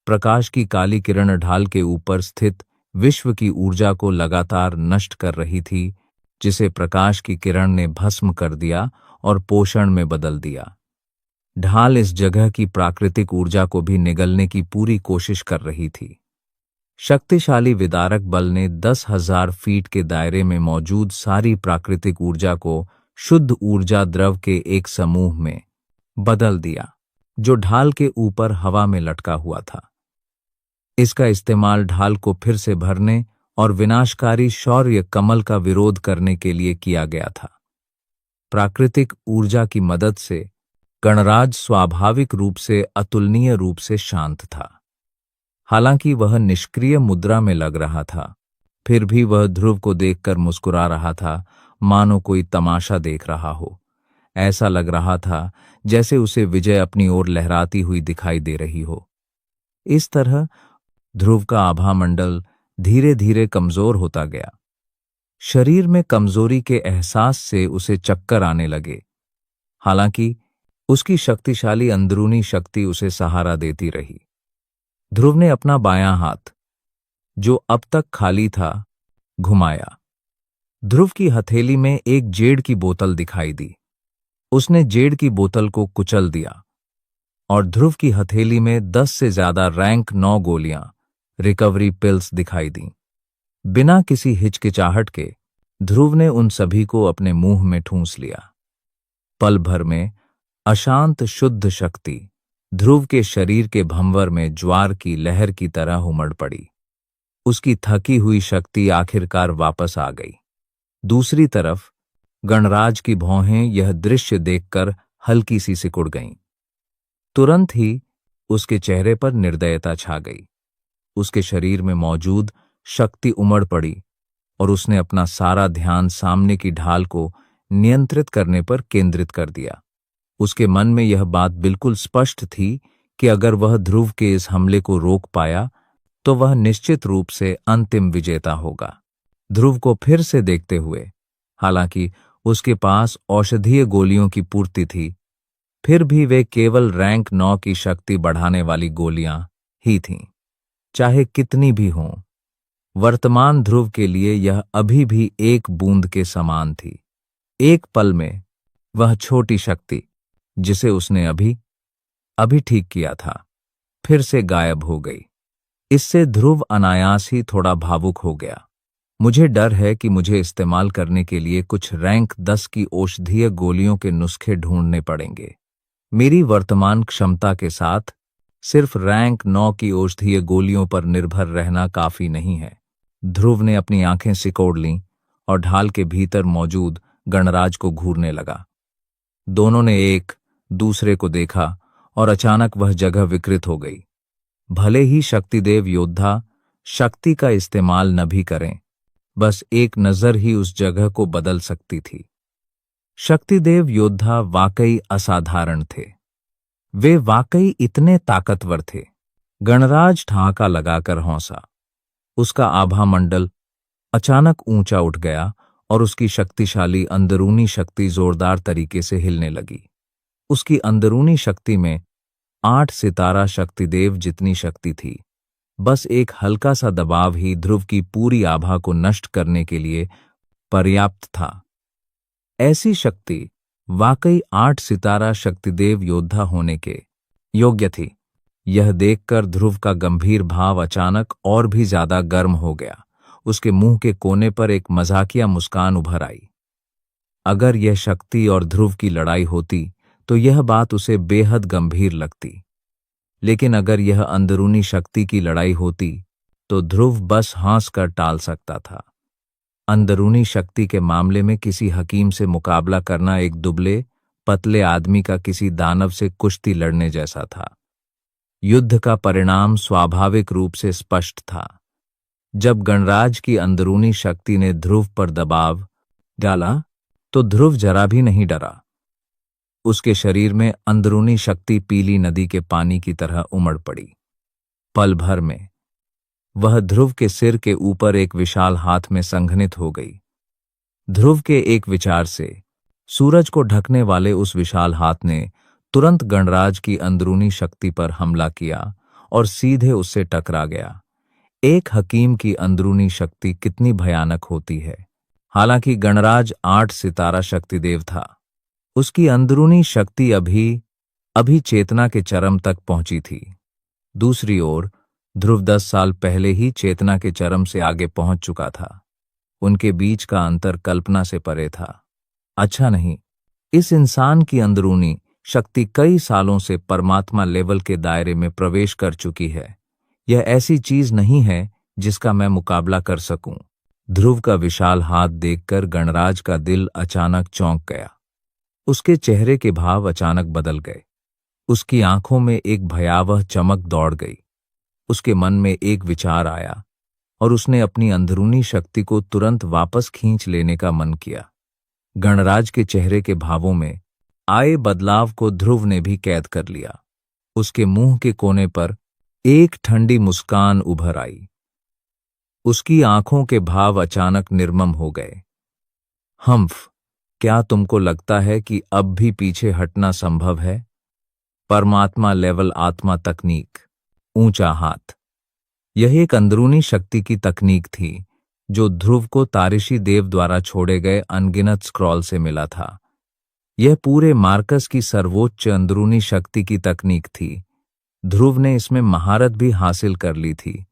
प्रकाश की काली किरण ढाल के ऊपर स्थित विश्व की ऊर्जा को लगातार नष्ट कर रही थी, जिसे प्रकाश की किरण ने भस्म कर दिया और पोषण में बदल दिया। ढाल इस जगह की प्राकृतिक ऊर्जा को भी निगलने की पूरी कोशिश कर रही थी। शक्तिशाली विदारक बल ने 10,000 फीट के दायरे में मौजूद सारी प्राकृतिक ऊर्जा को शुद्ध ऊर्जा द्रव के एक समूह में बदल दिया, जो ढाल के ऊपर हवा में लटका हुआ था। इसका इस्तेमाल ढाल को फिर से भरने और विनाशकारी शौर्य कमल का विरोध करने के लिए किया गया था। प्राकृतिक ऊर्जा की मदद से गणराज स्वाभाविक रूप से अतुलनीय रूप से शांत था। हालांकि वह निष्क्रिय मुद्रा में लग रहा था, फिर भी वह ध्रुव को देखकर मुस्कुरा रहा था, मानो कोई तमाशा देख रहा हो। ऐसा लग रहा था जैसे उसे विजय अपनी ओर लहराती हुई दिखाई दे रही हो। इस तरह ध्रुव का आभामंडल धीरे धीरे कमजोर होता गया। शरीर में कमजोरी के एहसास से उसे चक्कर आने लगे। हालांकि उसकी शक्तिशाली अंदरूनी शक्ति उसे सहारा देती रही। ध्रुव ने अपना बायां हाथ, जो अब तक खाली था, घुमाया। ध्रुव की हथेली में एक जेड की बोतल दिखाई दी। उसने जेड की बोतल को कुचल दिया और ध्रुव की हथेली में 10 से ज्यादा रैंक 9 गोलियां, रिकवरी पिल्स दिखाई दी। बिना किसी हिचकिचाहट के ध्रुव ने उन सभी को अपने मुंह में ठूंस लिया। पल भर में अशांत शुद्ध शक्ति ध्रुव के शरीर के भंवर में ज्वार की लहर की तरह उमड़ पड़ी। उसकी थकी हुई शक्ति आखिरकार वापस आ गई। दूसरी तरफ गणराज की भौहें यह दृश्य देखकर हल्की सी सिकुड़ गईं। तुरंत ही उसके चेहरे पर निर्दयता छा गई। उसके शरीर में मौजूद शक्ति उमड़ पड़ी और उसने अपना सारा ध्यान सामने की ढाल को नियंत्रित करने पर केंद्रित कर दिया। उसके मन में यह बात बिल्कुल स्पष्ट थी कि अगर वह ध्रुव के इस हमले को रोक पाया तो वह निश्चित रूप से अंतिम विजेता होगा। ध्रुव को फिर से देखते हुए, हालांकि उसके पास औषधीय गोलियों की पूर्ति थी, फिर भी वे केवल रैंक 9 की शक्ति बढ़ाने वाली गोलियां ही थीं। चाहे कितनी भी हों, वर्तमान ध्रुव के लिए यह अभी भी एक बूंद के समान थी। एक पल में वह छोटी शक्ति, जिसे उसने अभी अभी ठीक किया था, फिर से गायब हो गई। इससे ध्रुव अनायास ही थोड़ा भावुक हो गया। मुझे डर है कि मुझे इस्तेमाल करने के लिए कुछ रैंक 10 की औषधीय गोलियों के नुस्खे ढूंढने पड़ेंगे। मेरी वर्तमान क्षमता के साथ सिर्फ रैंक 9 की औषधीय गोलियों पर निर्भर रहना काफी नहीं है। ध्रुव ने अपनी आंखें सिकोड़ लीं और ढाल के भीतर मौजूद गणराज को घूरने लगा। दोनों ने एक दूसरे को देखा और अचानक वह जगह विकृत हो गई। भले ही शक्तिदेव योद्धा शक्ति का इस्तेमाल न भी करें, बस एक नजर ही उस जगह को बदल सकती थी। शक्तिदेव योद्धा वाकई असाधारण थे। वे वाकई इतने ताकतवर थे। गणराज ठहाका लगाकर हौंसा। उसका आभा मंडल अचानक ऊंचा उठ गया और उसकी शक्तिशाली अंदरूनी शक्ति जोरदार तरीके से हिलने लगी। उसकी अंदरूनी शक्ति में 8 सितारा शक्तिदेव जितनी शक्ति थी। बस एक हल्का सा दबाव ही ध्रुव की पूरी आभा को नष्ट करने के लिए पर्याप्त था। ऐसी शक्ति वाकई 8 सितारा शक्तिदेव योद्धा होने के योग्य थी। यह देखकर ध्रुव का गंभीर भाव अचानक और भी ज्यादा गर्म हो गया। उसके मुंह के कोने पर एक मजाकिया मुस्कान उभर आई। अगर यह शक्ति और ध्रुव की लड़ाई होती तो यह बात उसे बेहद गंभीर लगती, लेकिन अगर यह अंदरूनी शक्ति की लड़ाई होती तो ध्रुव बस हंसकर टाल सकता था। अंदरूनी शक्ति के मामले में किसी हकीम से मुकाबला करना एक दुबले पतले आदमी का किसी दानव से कुश्ती लड़ने जैसा था। युद्ध का परिणाम स्वाभाविक रूप से स्पष्ट था। जब गणराज की अंदरूनी शक्ति ने ध्रुव पर दबाव डाला तो ध्रुव जरा भी नहीं डरा। उसके शरीर में अंदरूनी शक्ति पीली नदी के पानी की तरह उमड़ पड़ी। पल भर में वह ध्रुव के सिर के ऊपर एक विशाल हाथ में संघनित हो गई। ध्रुव के एक विचार से सूरज को ढकने वाले उस विशाल हाथ ने तुरंत गणराज की अंदरूनी शक्ति पर हमला किया और सीधे उससे टकरा गया। एक हकीम की अंदरूनी शक्ति कितनी भयानक होती है। हालांकि गणराज 8 सितारा शक्तिदेव था, उसकी अंदरूनी शक्ति अभी चेतना के चरम तक पहुंची थी। दूसरी ओर ध्रुव 10 साल पहले ही चेतना के चरम से आगे पहुंच चुका था। उनके बीच का अंतर कल्पना से परे था। अच्छा नहीं, इस इंसान की अंदरूनी शक्ति कई सालों से परमात्मा लेवल के दायरे में प्रवेश कर चुकी है। यह ऐसी चीज नहीं है जिसका मैं मुकाबला कर सकूं। ध्रुव का विशाल हाथ देखकर गणराज का दिल अचानक चौंक गया। उसके चेहरे के भाव अचानक बदल गए। उसकी आंखों में एक भयावह चमक दौड़ गई। उसके मन में एक विचार आया और उसने अपनी अंदरूनी शक्ति को तुरंत वापस खींच लेने का मन किया। गणराज के चेहरे के भावों में आए बदलाव को ध्रुव ने भी कैद कर लिया। उसके मुंह के कोने पर एक ठंडी मुस्कान उभर आई। उसकी आंखों के भाव अचानक निर्मम हो गए। हम्फ, क्या तुमको लगता है कि अब भी पीछे हटना संभव है? परमात्मा लेवल आत्मा तकनीक, ऊंचा हाथ। यह एक अंदरूनी शक्ति की तकनीक थी जो ध्रुव को तारिशी देव द्वारा छोड़े गए अनगिनत स्क्रॉल से मिला था। यह पूरे मार्कस की सर्वोच्च अंदरूनी शक्ति की तकनीक थी। ध्रुव ने इसमें महारत भी हासिल कर ली थी।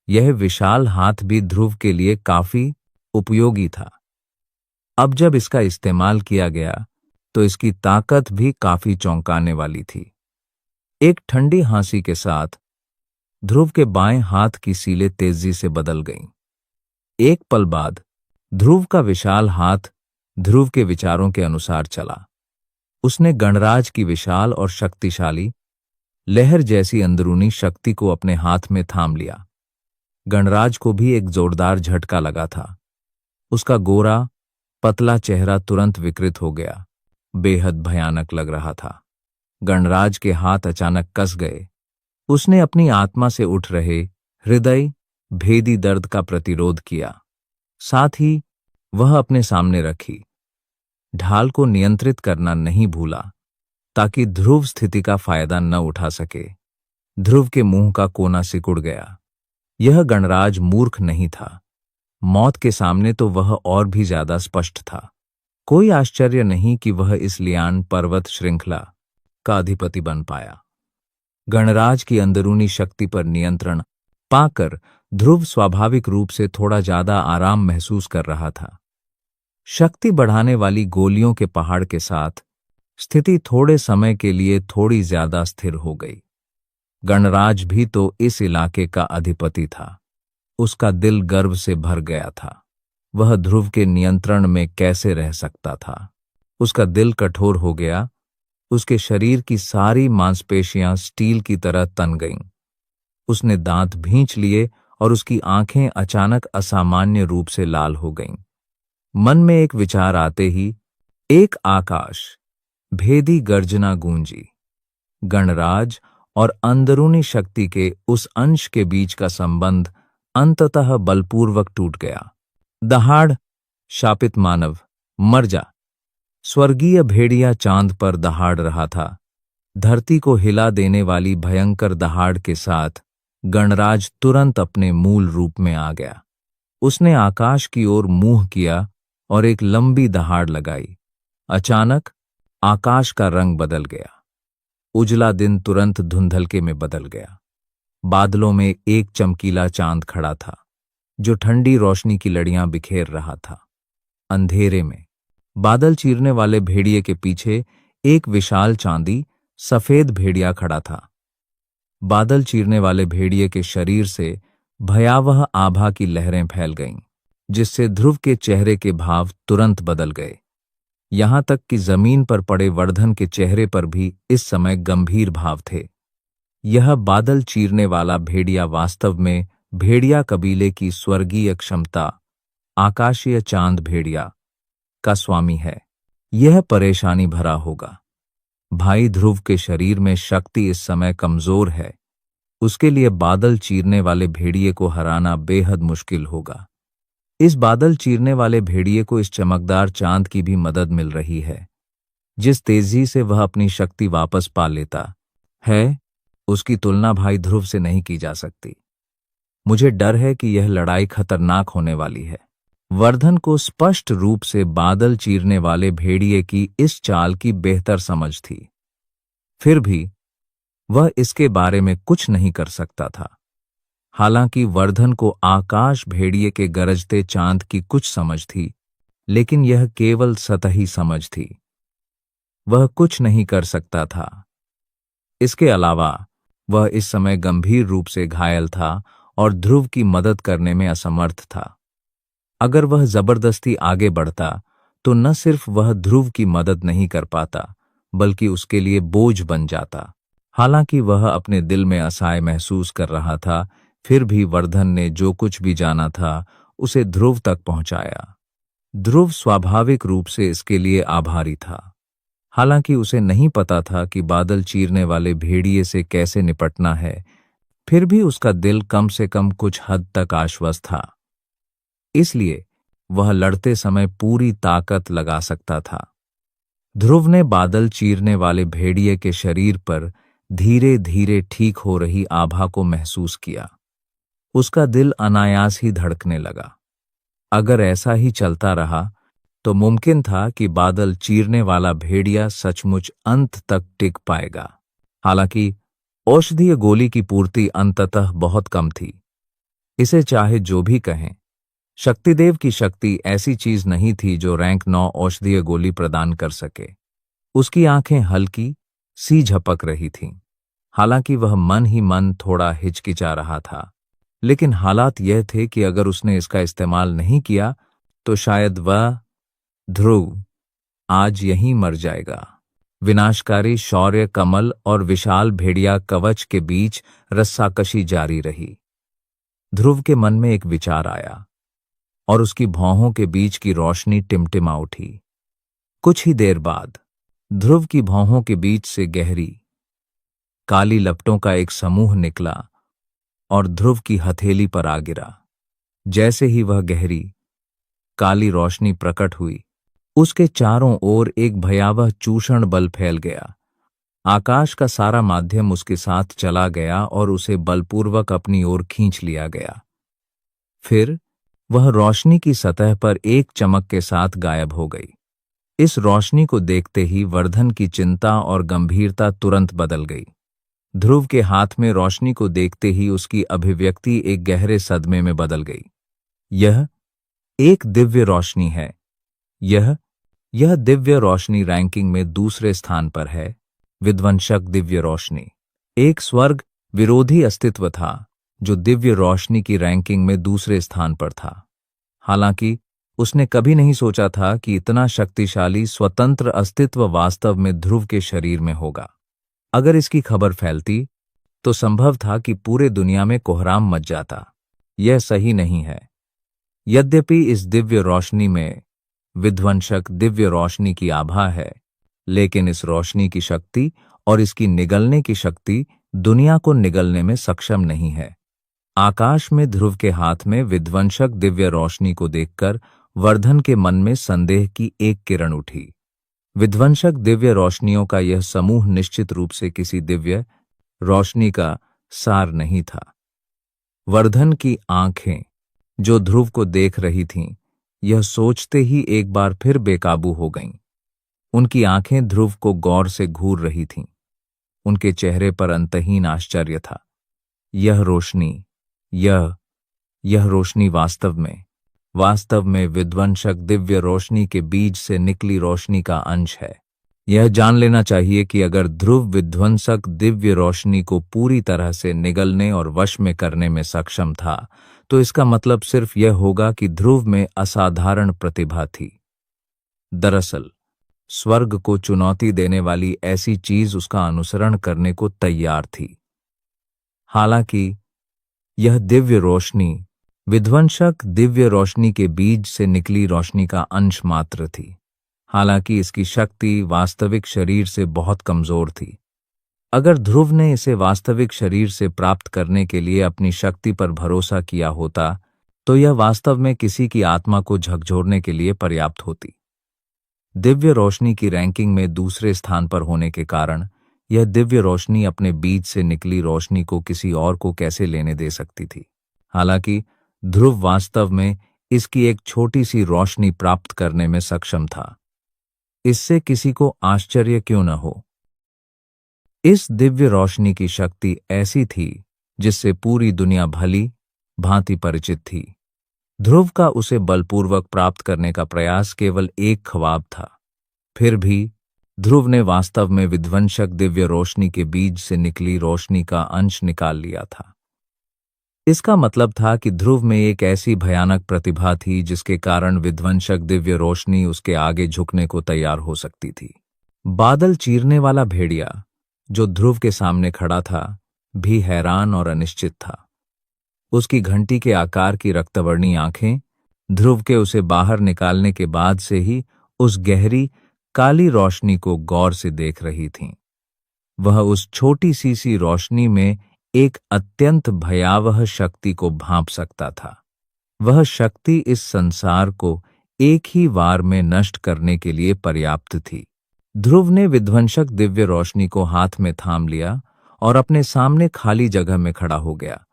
यह विशाल हाथ भी ध्रुव के लिए काफी उपयोगी था। अब जब इसका इस्तेमाल किया गया तो इसकी ताकत भी काफी चौंकाने वाली थी। एक ठंडी हंसी के साथ ध्रुव के बाएं हाथ की सीलें तेजी से बदल गईं। एक पल बाद ध्रुव का विशाल हाथ ध्रुव के विचारों के अनुसार चला। उसने गणराज की विशाल और शक्तिशाली लहर जैसी अंदरूनी शक्ति को अपने हाथ में थाम लिया। गणराज को भी एक जोरदार झटका लगा था। उसका गोरा पतला चेहरा तुरंत विकृत हो गया, बेहद भयानक लग रहा था। गणराज के हाथ अचानक कस गए। उसने अपनी आत्मा से उठ रहे हृदय भेदी दर्द का प्रतिरोध किया। साथ ही वह अपने सामने रखी ढाल को नियंत्रित करना नहीं भूला, ताकि ध्रुव स्थिति का फायदा न उठा सके। ध्रुव के मुंह का कोना सिकुड़ गया। यह गणराज मूर्ख नहीं था। मौत के सामने तो वह और भी ज्यादा स्पष्ट था। कोई आश्चर्य नहीं कि वह इस लियान पर्वत श्रृंखला का अधिपति बन पाया। गणराज की अंदरूनी शक्ति पर नियंत्रण पाकर ध्रुव स्वाभाविक रूप से थोड़ा ज्यादा आराम महसूस कर रहा था। शक्ति बढ़ाने वाली गोलियों के पहाड़ के साथ स्थिति थोड़े समय के लिए थोड़ी ज्यादा स्थिर हो गई। गणराज भी तो इस इलाके का अधिपति था। उसका दिल गर्व से भर गया था। वह ध्रुव के नियंत्रण में कैसे रह सकता था? उसका दिल कठोर हो गया। उसके शरीर की सारी मांसपेशियां स्टील की तरह तन गईं। उसने दांत भींच लिए और उसकी आंखें अचानक असामान्य रूप से लाल हो गईं। मन में एक विचार आते ही एक आकाश भेदी गर्जना गूंजी। गणराज और अंदरूनी शक्ति के उस अंश के बीच का संबंध अंततः बलपूर्वक टूट गया। दहाड़, शापित मानव, मर जा। स्वर्गीय भेड़िया चांद पर दहाड़ रहा था। धरती को हिला देने वाली भयंकर दहाड़ के साथ गणराज तुरंत अपने मूल रूप में आ गया। उसने आकाश की ओर मुंह किया और एक लंबी दहाड़ लगाई। अचानक आकाश का रंग बदल गया। उजला दिन तुरंत धुंधलके में बदल गया। बादलों में एक चमकीला चांद खड़ा था, जो ठंडी रोशनी की लड़ियां बिखेर रहा था। अंधेरे में बादल चीरने वाले भेड़िए के पीछे एक विशाल चांदी सफेद भेड़िया खड़ा था। बादल चीरने वाले भेड़िए के शरीर से भयावह आभा की लहरें फैल गईं, जिससे ध्रुव के चेहरे के भाव तुरंत बदल गए। यहां तक कि जमीन पर पड़े वर्धन के चेहरे पर भी इस समय गंभीर भाव थे। यह बादल चीरने वाला भेड़िया वास्तव में भेड़िया कबीले की स्वर्गीय क्षमता आकाशीय चांद भेड़िया का स्वामी है। यह परेशानी भरा होगा। भाई ध्रुव के शरीर में शक्ति इस समय कमजोर है। उसके लिए बादल चीरने वाले भेड़िए को हराना बेहद मुश्किल होगा। इस बादल चीरने वाले भेड़िए को इस चमकदार चांद की भी मदद मिल रही है। जिस तेजी से वह अपनी शक्ति वापस पा लेता है, उसकी तुलना भाई ध्रुव से नहीं की जा सकती। मुझे डर है कि यह लड़ाई खतरनाक होने वाली है। वर्धन को स्पष्ट रूप से बादल चीरने वाले भेड़िए की इस चाल की बेहतर समझ थी। फिर भी वह इसके बारे में कुछ नहीं कर सकता था। हालांकि वर्धन को आकाश भेड़िए के गरजते चांद की कुछ समझ थी, लेकिन यह केवल सतही समझ थी। वह कुछ नहीं कर सकता था। इसके अलावा वह इस समय गंभीर रूप से घायल था और ध्रुव की मदद करने में असमर्थ था। अगर वह जबरदस्ती आगे बढ़ता तो न सिर्फ वह ध्रुव की मदद नहीं कर पाता, बल्कि उसके लिए बोझ बन जाता। हालांकि वह अपने दिल में असहाय महसूस कर रहा था, फिर भी वर्धन ने जो कुछ भी जाना था उसे ध्रुव तक पहुंचाया। ध्रुव स्वाभाविक रूप से इसके लिए आभारी था। हालांकि उसे नहीं पता था कि बादल चीरने वाले भेड़िए से कैसे निपटना है, फिर भी उसका दिल कम से कम कुछ हद तक आश्वस्त था। इसलिए वह लड़ते समय पूरी ताकत लगा सकता था। ध्रुव ने बादल चीरने वाले भेड़िए के शरीर पर धीरे धीरे ठीक हो रही आभा को महसूस किया। उसका दिल अनायास ही धड़कने लगा। अगर ऐसा ही चलता रहा तो मुमकिन था कि बादल चीरने वाला भेड़िया सचमुच अंत तक टिक पाएगा। हालांकि औषधीय गोली की पूर्ति अंततः बहुत कम थी। इसे चाहे जो भी कहें, शक्तिदेव की शक्ति ऐसी चीज नहीं थी जो रैंक 9 औषधीय गोली प्रदान कर सके। उसकी आंखें हल्की सी झपक रही थीं। हालांकि वह मन ही मन थोड़ा हिचकिचा रहा था, लेकिन हालात यह थे कि अगर उसने इसका इस्तेमाल नहीं किया तो शायद वह ध्रुव आज यहीं मर जाएगा। विनाशकारी शौर्य कमल और विशाल भेड़िया कवच के बीच रस्साकशी जारी रही। ध्रुव के मन में एक विचार आया और उसकी भौहों के बीच की रोशनी टिमटिमा उठी। कुछ ही देर बाद ध्रुव की भौहों के बीच से गहरी काली लपटों का एक समूह निकला और ध्रुव की हथेली पर आ गिरा। जैसे ही वह गहरी काली रोशनी प्रकट हुई, उसके चारों ओर एक भयावह चूषण बल फैल गया। आकाश का सारा माध्यम उसके साथ चला गया और उसे बलपूर्वक अपनी ओर खींच लिया गया। फिर वह रोशनी की सतह पर एक चमक के साथ गायब हो गई। इस रोशनी को देखते ही वर्धन की चिंता और गंभीरता तुरंत बदल गई। ध्रुव के हाथ में रोशनी को देखते ही उसकी अभिव्यक्ति एक गहरे सदमे में बदल गई। यह एक दिव्य रोशनी है। यह दिव्य रोशनी रैंकिंग में दूसरे स्थान पर है। विध्वंसक दिव्य रोशनी एक स्वर्ग विरोधी अस्तित्व था जो दिव्य रोशनी की रैंकिंग में दूसरे स्थान पर था। हालांकि उसने कभी नहीं सोचा था कि इतना शक्तिशाली स्वतंत्र अस्तित्व वास्तव में ध्रुव के शरीर में होगा। अगर इसकी खबर फैलती तो संभव था कि पूरे दुनिया में कोहराम मच जाता। यह सही नहीं है। यद्यपि इस दिव्य रोशनी में विध्वंसक दिव्य रोशनी की आभा है, लेकिन इस रोशनी की शक्ति और इसकी निगलने की शक्ति दुनिया को निगलने में सक्षम नहीं है। आकाश में ध्रुव के हाथ में विध्वंसक दिव्य रोशनी को देखकर वर्धन के मन में संदेह की एक किरण उठी। विध्वंसक दिव्य रोशनियों का यह समूह निश्चित रूप से किसी दिव्य रोशनी का सार नहीं था। वर्धन की आंखें जो ध्रुव को देख रही थीं, यह सोचते ही एक बार फिर बेकाबू हो गईं। उनकी आंखें ध्रुव को गौर से घूर रही थीं। उनके चेहरे पर अंतहीन आश्चर्य था। यह रोशनी वास्तव में विध्वंसक दिव्य रोशनी के बीज से निकली रोशनी का अंश है। यह जान लेना चाहिए कि अगर ध्रुव विध्वंसक दिव्य रोशनी को पूरी तरह से निगलने और वश में करने में सक्षम था, तो इसका मतलब सिर्फ यह होगा कि ध्रुव में असाधारण प्रतिभा थी। दरअसल स्वर्ग को चुनौती देने वाली ऐसी चीज उसका अनुसरण करने को तैयार थी। हालांकि यह दिव्य रोशनी विध्वंसक दिव्य रोशनी के बीज से निकली रोशनी का अंश मात्र थी। हालांकि इसकी शक्ति वास्तविक शरीर से बहुत कमजोर थी। अगर ध्रुव ने इसे वास्तविक शरीर से प्राप्त करने के लिए अपनी शक्ति पर भरोसा किया होता, तो यह वास्तव में किसी की आत्मा को झकझोरने के लिए पर्याप्त होती। दिव्य रोशनी की रैंकिंग में दूसरे स्थान पर होने के कारण यह दिव्य रोशनी अपने बीज से निकली रोशनी को किसी और को कैसे लेने दे सकती थी। हालांकि ध्रुव वास्तव में इसकी एक छोटी सी रोशनी प्राप्त करने में सक्षम था। इससे किसी को आश्चर्य क्यों न हो। इस दिव्य रोशनी की शक्ति ऐसी थी जिससे पूरी दुनिया भली भांति परिचित थी। ध्रुव का उसे बलपूर्वक प्राप्त करने का प्रयास केवल एक ख्वाब था। फिर भी ध्रुव ने वास्तव में विध्वंसक दिव्य रोशनी के बीज से निकली रोशनी का अंश निकाल लिया था। इसका मतलब था कि ध्रुव में एक ऐसी भयानक प्रतिभा थी जिसके कारण विध्वंसक दिव्य रोशनी उसके आगे झुकने को तैयार हो सकती थी। बादल चीरने वाला भेड़िया जो ध्रुव के सामने खड़ा था, भी हैरान और अनिश्चित था। उसकी घंटी के आकार की रक्तवर्णी आंखें ध्रुव के उसे बाहर निकालने के बाद से ही उस गहरी काली रोशनी को गौर से देख रही थीं। वह उस छोटी सी रोशनी में एक अत्यंत भयावह शक्ति को भांप सकता था। वह शक्ति इस संसार को एक ही वार में नष्ट करने के लिए पर्याप्त थी। ध्रुव ने विध्वंसक दिव्य रोशनी को हाथ में थाम लिया और अपने सामने खाली जगह में खड़ा हो गया।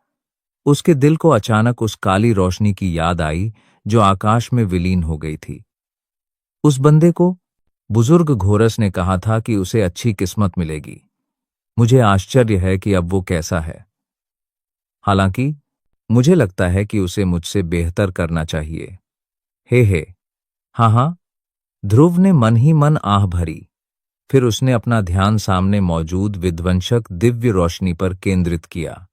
उसके दिल को अचानक उस काली रोशनी की याद आई जो आकाश में विलीन हो गई थी। उस बंदे को बुजुर्ग घोरस ने कहा था कि उसे अच्छी किस्मत मिलेगी। मुझे आश्चर्य है कि अब वो कैसा है। हालांकि मुझे लगता है कि उसे मुझसे बेहतर करना चाहिए। हे हाँ, ध्रुव ने मन ही मन आह भरी। फिर उसने अपना ध्यान सामने मौजूद विध्वंसक दिव्य रोशनी पर केंद्रित किया।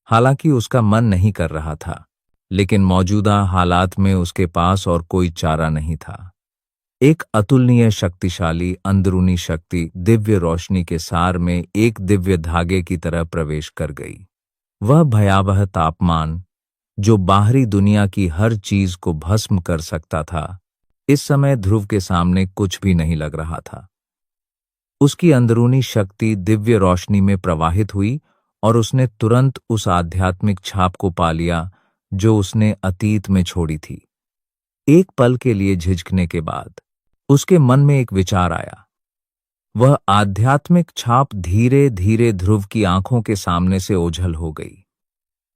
हालांकि उसका मन नहीं कर रहा था। लेकिन मौजूदा हालात में उसके पास और कोई चारा नहीं था। एक अतुलनीय शक्तिशाली अंदरूनी शक्ति दिव्य रोशनी के सार में एक दिव्य धागे की तरह प्रवेश कर गई। वह भयावह तापमान जो बाहरी दुनिया की हर चीज को भस्म कर सकता था, इस समय ध्रुव के सामने कुछ भी नहीं लग रहा था। उसकी अंदरूनी शक्ति दिव्य रोशनी में प्रवाहित हुई और उसने तुरंत उस आध्यात्मिक छाप को पा लिया जो उसने अतीत में छोड़ी थी। एक पल के लिए झिझकने के बाद उसके मन में एक विचार आया। वह आध्यात्मिक छाप धीरे धीरे ध्रुव की आंखों के सामने से ओझल हो गई।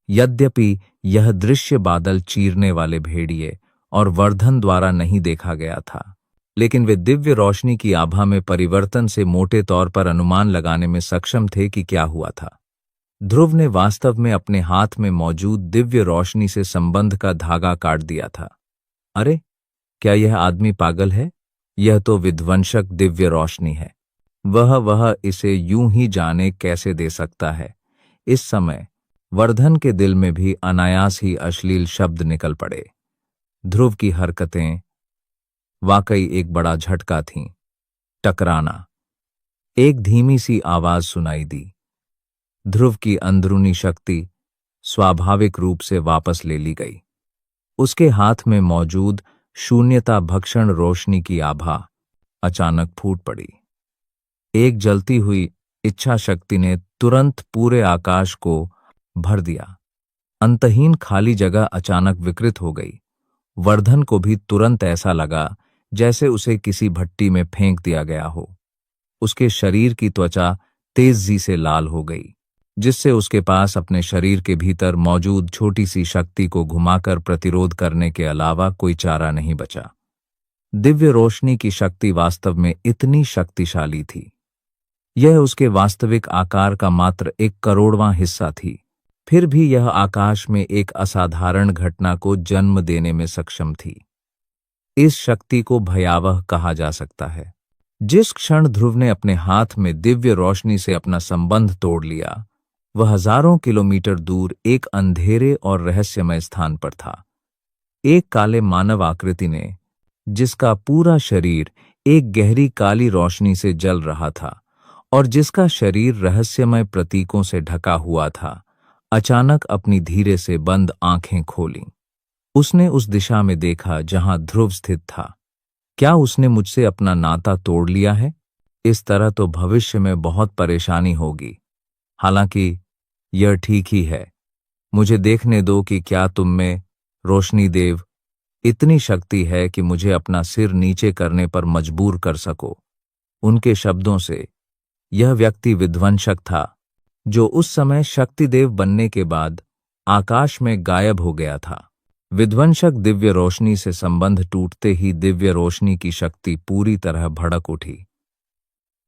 यद्यपि यह दृश्य बादल चीरने वाले भेड़िए और वर्धन द्वारा नहीं देखा गया था, लेकिन वे दिव्य रोशनी की आभा में परिवर्तन से मोटे तौर पर अनुमान लगाने में सक्षम थे कि क्या हुआ था। ध्रुव ने वास्तव में अपने हाथ में मौजूद दिव्य रोशनी से संबंध का धागा काट दिया था। अरे, क्या यह आदमी पागल है? यह तो विध्वंसक दिव्य रोशनी है। वह इसे यूं ही जाने कैसे दे सकता है। इस समय वर्धन के दिल में भी अनायास ही अश्लील शब्द निकल पड़े। ध्रुव की हरकतें वाकई एक बड़ा झटका थीं। टकराना। एक धीमी सी आवाज सुनाई दी। ध्रुव की अंदरूनी शक्ति स्वाभाविक रूप से वापस ले ली गई। उसके हाथ में मौजूद शून्यता भक्षण रोशनी की आभा अचानक फूट पड़ी। एक जलती हुई इच्छा शक्ति ने तुरंत पूरे आकाश को भर दिया। अंतहीन खाली जगह अचानक विकृत हो गई। वर्धन को भी तुरंत ऐसा लगा जैसे उसे किसी भट्टी में फेंक दिया गया हो। उसके शरीर की त्वचा तेजी से लाल हो गई, जिससे उसके पास अपने शरीर के भीतर मौजूद छोटी सी शक्ति को घुमाकर प्रतिरोध करने के अलावा कोई चारा नहीं बचा। दिव्य रोशनी की शक्ति वास्तव में इतनी शक्तिशाली थी। यह उसके वास्तविक आकार का मात्र 1/100वां हिस्सा थी। फिर भी यह आकाश में एक असाधारण घटना को जन्म देने में सक्षम थी। इस शक्ति को भयावह कहा जा सकता है। जिस क्षण ध्रुव ने अपने हाथ में दिव्य रोशनी से अपना संबंध तोड़ लिया, वह हजारों किलोमीटर दूर एक अंधेरे और रहस्यमय स्थान पर था। एक काले मानव आकृति ने, जिसका पूरा शरीर एक गहरी काली रोशनी से जल रहा था और जिसका शरीर रहस्यमय प्रतीकों से ढका हुआ था, अचानक अपनी धीरे से बंद आंखें खोलीं। उसने उस दिशा में देखा जहां ध्रुव स्थित था। क्या उसने मुझसे अपना नाता तोड़ लिया है? इस तरह तो भविष्य में बहुत परेशानी होगी। हालांकि यह ठीक ही है। मुझे देखने दो कि क्या तुम में, रोशनी देव, इतनी शक्ति है कि मुझे अपना सिर नीचे करने पर मजबूर कर सको। उनके शब्दों से यह व्यक्ति विध्वंसक था, जो उस समय शक्तिदेव बनने के बाद आकाश में गायब हो गया था। विध्वंसक दिव्य रोशनी से संबंध टूटते ही दिव्य रोशनी की शक्ति पूरी तरह भड़क उठी।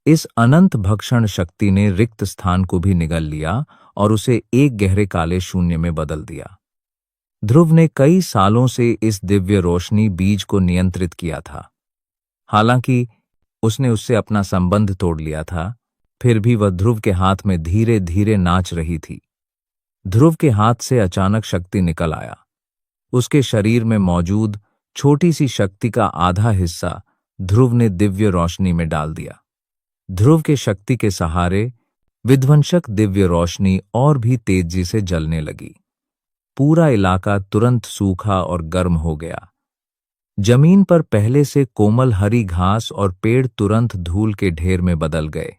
इस अनंत भक्षण शक्ति ने रिक्त स्थान को भी निगल लिया और उसे एक गहरे काले शून्य में बदल दिया। ध्रुव ने कई सालों से इस दिव्य रोशनी बीज को नियंत्रित किया था। हालांकि उसने उससे अपना संबंध तोड़ लिया था, फिर भी वह ध्रुव के हाथ में धीरे धीरे नाच रही थी। ध्रुव के हाथ से अचानक शक्ति निकल आया। उसके शरीर में मौजूद छोटी सी शक्ति का आधा हिस्सा ध्रुव ने दिव्य रोशनी में डाल दिया। ध्रुव के शक्ति के सहारे विध्वंसक दिव्य रोशनी और भी तेजी से जलने लगी। पूरा इलाका तुरंत सूखा और गर्म हो गया। जमीन पर पहले से कोमल हरी घास और पेड़ तुरंत धूल के ढेर में बदल गए।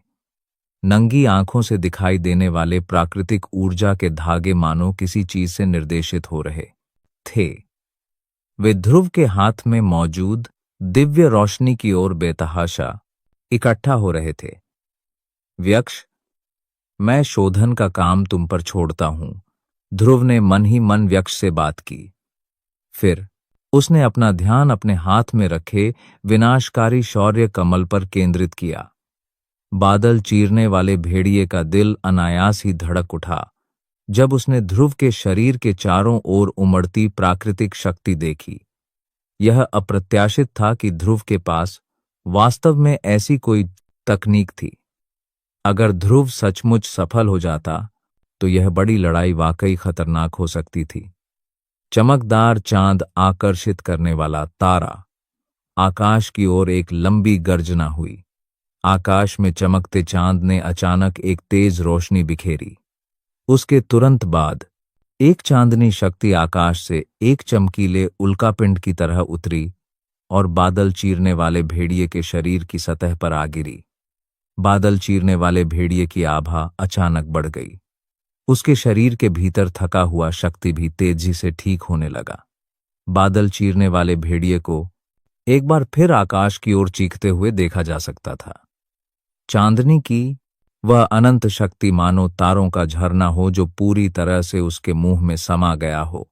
नंगी आंखों से दिखाई देने वाले प्राकृतिक ऊर्जा के धागे मानो किसी चीज से निर्देशित हो रहे थे। वे ध्रुव के हाथ में मौजूद दिव्य रोशनी की ओर बेतहाशा इकट्ठा हो रहे थे। व्यक्ष, मैं शोधन का काम तुम पर छोड़ता हूं, ध्रुव ने मन ही मन व्यक्ष से बात की। फिर उसने अपना ध्यान अपने हाथ में रखे विनाशकारी शौर्य कमल पर केंद्रित किया। बादल चीरने वाले भेड़िए का दिल अनायास ही धड़क उठा जब उसने ध्रुव के शरीर के चारों ओर उमड़ती प्राकृतिक शक्ति देखी। यह अप्रत्याशित था कि ध्रुव के पास वास्तव में ऐसी कोई तकनीक थी। अगर ध्रुव सचमुच सफल हो जाता तो यह बड़ी लड़ाई वाकई खतरनाक हो सकती थी। चमकदार चांद आकर्षित करने वाला तारा। आकाश की ओर एक लंबी गर्जना हुई। आकाश में चमकते चांद ने अचानक एक तेज रोशनी बिखेरी। उसके तुरंत बाद एक चांदनी शक्ति आकाश से एक चमकीले उल्कापिंड की तरह उतरी और बादल चीरने वाले भेड़िए के शरीर की सतह पर आ गिरी। बादल चीरने वाले भेड़िए की आभा अचानक बढ़ गई। उसके शरीर के भीतर थका हुआ शक्ति भी तेजी से ठीक होने लगा। बादल चीरने वाले भेड़िए को एक बार फिर आकाश की ओर चीखते हुए देखा जा सकता था। चांदनी की वह अनंत शक्ति मानो तारों का झरना हो जो पूरी तरह से उसके मुंह में समा गया हो।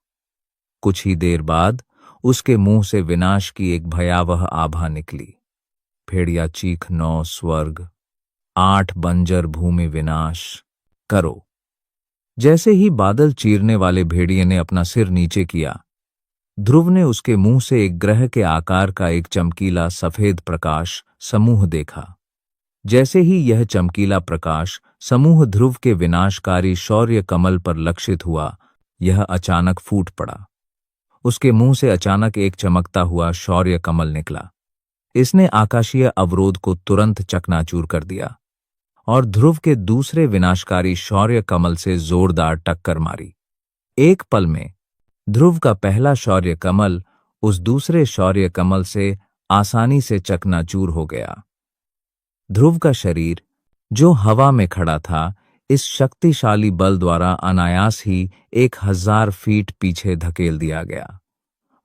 कुछ ही देर बाद उसके मुंह से विनाश की एक भयावह आभा निकली। भेड़िया चीख 9 स्वर्ग, 8 बंजर भूमि विनाश करो। जैसे ही बादल चीरने वाले भेड़िए ने अपना सिर नीचे किया, ध्रुव ने उसके मुंह से एक ग्रह के आकार का एक चमकीला सफेद प्रकाश समूह देखा। जैसे ही यह चमकीला प्रकाश समूह ध्रुव के विनाशकारी शौर्य कमल पर लक्षित हुआ, यह अचानक फूट पड़ा। उसके मुंह से अचानक एक चमकता हुआ शौर्य कमल निकला। इसने आकाशीय अवरोध को तुरंत चकनाचूर कर दिया और ध्रुव के दूसरे विनाशकारी शौर्य कमल से जोरदार टक्कर मारी। एक पल में ध्रुव का पहला शौर्य कमल उस दूसरे शौर्य कमल से आसानी से चकनाचूर हो गया। ध्रुव का शरीर, जो हवा में खड़ा था, इस शक्तिशाली बल द्वारा अनायास ही 1000 फीट पीछे धकेल दिया गया।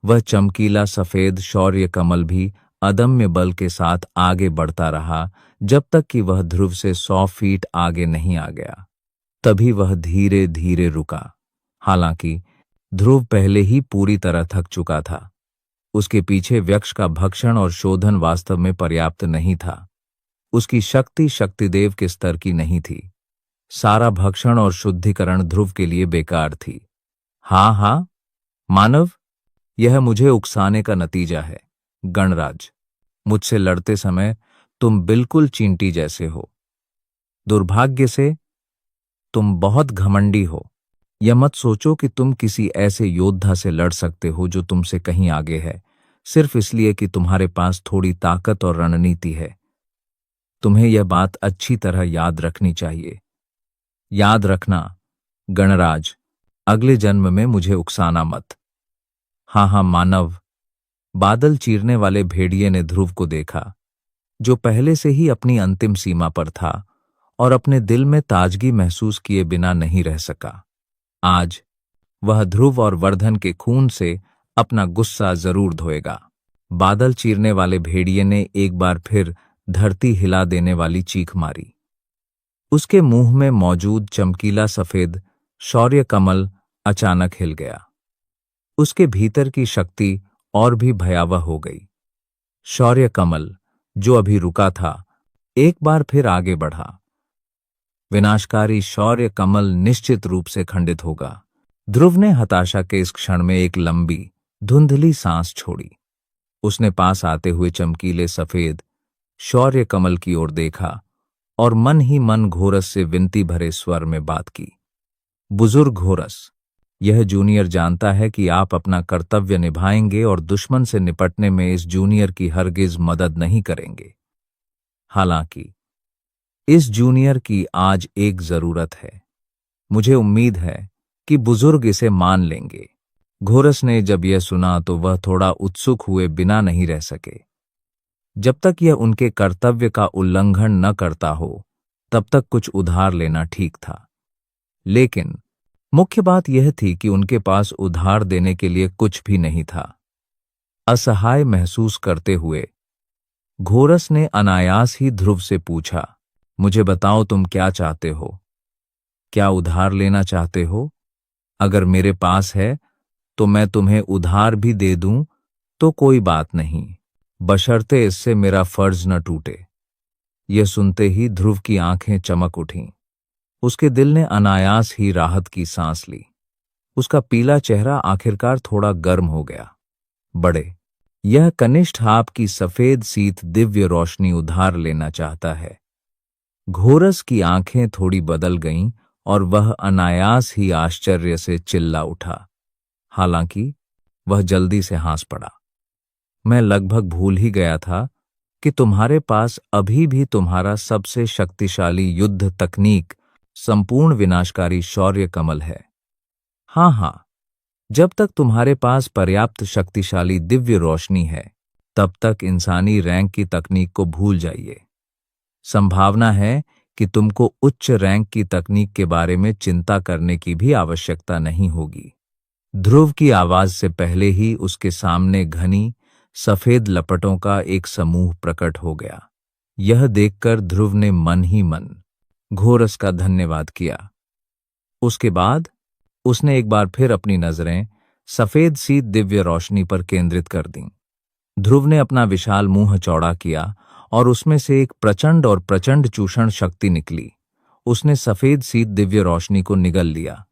वह चमकीला सफेद शौर्य कमल भी अदम्य बल के साथ आगे बढ़ता रहा जब तक कि वह ध्रुव से 100 फीट आगे नहीं आ गया। तभी वह धीरे धीरे रुका। हालांकि ध्रुव पहले ही पूरी तरह थक चुका था। उसके पीछे यक्ष का भक्षण और शोधन वास्तव में पर्याप्त नहीं था। उसकी शक्ति शक्तिदेव के स्तर की नहीं थी। सारा भक्षण और शुद्धिकरण ध्रुव के लिए बेकार थी। हाँ, मानव, यह मुझे उकसाने का नतीजा है। गणराज, मुझसे लड़ते समय तुम बिल्कुल चींटी जैसे हो। दुर्भाग्य से तुम बहुत घमंडी हो। यह मत सोचो कि तुम किसी ऐसे योद्धा से लड़ सकते हो जो तुमसे कहीं आगे है, सिर्फ इसलिए कि तुम्हारे पास थोड़ी ताकत और रणनीति है। तुम्हें यह बात अच्छी तरह याद रखनी चाहिए। याद रखना, गणराज, अगले जन्म में मुझे उकसाना मत। हाँ, मानव। बादल चीरने वाले भेड़िए ने ध्रुव को देखा, जो पहले से ही अपनी अंतिम सीमा पर था और अपने दिल में ताजगी महसूस किए बिना नहीं रह सका। आज वह ध्रुव और वर्धन के खून से अपना गुस्सा जरूर धोएगा। बादल चीरने वाले भेड़िए ने एक बार फिर धरती हिला देने वाली चीख मारी। उसके मुंह में मौजूद चमकीला सफेद शौर्य कमल अचानक हिल गया। उसके भीतर की शक्ति और भी भयावह हो गई। शौर्य कमल, जो अभी रुका था, एक बार फिर आगे बढ़ा। विनाशकारी शौर्य कमल निश्चित रूप से खंडित होगा। ध्रुव ने हताशा के इस क्षण में एक लंबी, धुंधली सांस छोड़ी। उसने पास आते हुए चमकीले सफेद शौर्य कमल की ओर देखा और मन ही मन घोरस से विनती भरे स्वर में बात की। बुजुर्ग घोरस, यह जूनियर जानता है कि आप अपना कर्तव्य निभाएंगे और दुश्मन से निपटने में इस जूनियर की हरगिज मदद नहीं करेंगे। हालांकि इस जूनियर की आज एक जरूरत है। मुझे उम्मीद है कि बुजुर्ग इसे मान लेंगे। घोरस ने जब यह सुना तो वह थोड़ा उत्सुक हुए बिना नहीं रह सके। जब तक यह उनके कर्तव्य का उल्लंघन न करता हो, तब तक कुछ उधार लेना ठीक था। लेकिन मुख्य बात यह थी कि उनके पास उधार देने के लिए कुछ भी नहीं था। असहाय महसूस करते हुए घोरस ने अनायास ही ध्रुव से पूछा, मुझे बताओ, तुम क्या चाहते हो? क्या उधार लेना चाहते हो? अगर मेरे पास है तो मैं तुम्हें उधार भी दे दूं तो कोई बात नहीं, बशर्ते इससे मेरा फर्ज न टूटे। यह सुनते ही ध्रुव की आंखें चमक उठीं। उसके दिल ने अनायास ही राहत की सांस ली। उसका पीला चेहरा आखिरकार थोड़ा गर्म हो गया। बड़े, यह कनिष्ठ आपकी सफेद सीत दिव्य रोशनी उधार लेना चाहता है। घोरस की आंखें थोड़ी बदल गईं और वह अनायास ही आश्चर्य से चिल्ला उठा, हालांकि वह जल्दी से हंस पड़ा। मैं लगभग भूल ही गया था कि तुम्हारे पास अभी भी तुम्हारा सबसे शक्तिशाली युद्ध तकनीक, संपूर्ण विनाशकारी शौर्य कमल है। हाँ हाँ, जब तक तुम्हारे पास पर्याप्त शक्तिशाली दिव्य रोशनी है, तब तक इंसानी रैंक की तकनीक को भूल जाइए। संभावना है कि तुमको उच्च रैंक की तकनीक के बारे में चिंता करने की भी आवश्यकता नहीं होगी। ध्रुव की आवाज से पहले ही उसके सामने घनी सफेद लपटों का एक समूह प्रकट हो गया। यह देखकर ध्रुव ने मन ही मन घोरस का धन्यवाद किया। उसके बाद उसने एक बार फिर अपनी नजरें सफेद सी दिव्य रोशनी पर केंद्रित कर दीं। ध्रुव ने अपना विशाल मुंह चौड़ा किया और उसमें से एक प्रचंड और प्रचंड चूषण शक्ति निकली। उसने सफेद सी दिव्य रोशनी को निगल लिया।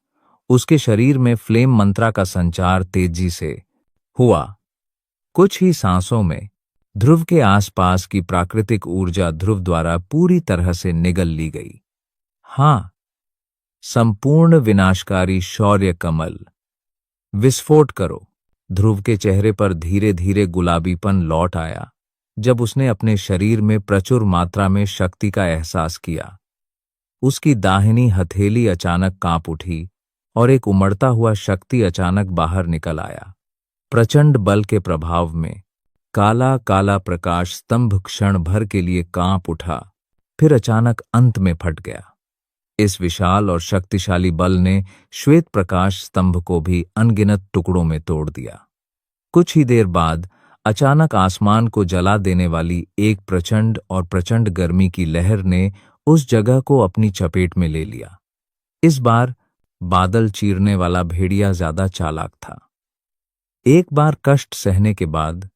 उसके शरीर में फ्लेम मंत्रा का संचार तेजी से हुआ। कुछ ही सांसों में ध्रुव के आसपास की प्राकृतिक ऊर्जा ध्रुव द्वारा पूरी तरह से निगल ली गई। हाँ, संपूर्ण विनाशकारी शौर्य कमल, विस्फोट करो। ध्रुव के चेहरे पर धीरे धीरे गुलाबीपन लौट आया जब उसने अपने शरीर में प्रचुर मात्रा में शक्ति का एहसास किया। उसकी दाहिनी हथेली अचानक कांप उठी और एक उमड़ता हुआ शक्ति अचानक बाहर निकल आया। प्रचंड बल के प्रभाव में काला काला प्रकाश स्तंभ क्षण भर के लिए कांप उठा, फिर अचानक अंत में फट गया। इस विशाल और शक्तिशाली बल ने श्वेत प्रकाश स्तंभ को भी अनगिनत टुकड़ों में तोड़ दिया। कुछ ही देर बाद अचानक आसमान को जला देने वाली एक प्रचंड और प्रचंड गर्मी की लहर ने उस जगह को अपनी चपेट में ले लिया। इस बार बादल चीरने वाला भेड़िया ज्यादा चालाक था। एक बार कष्ट सहने के बाद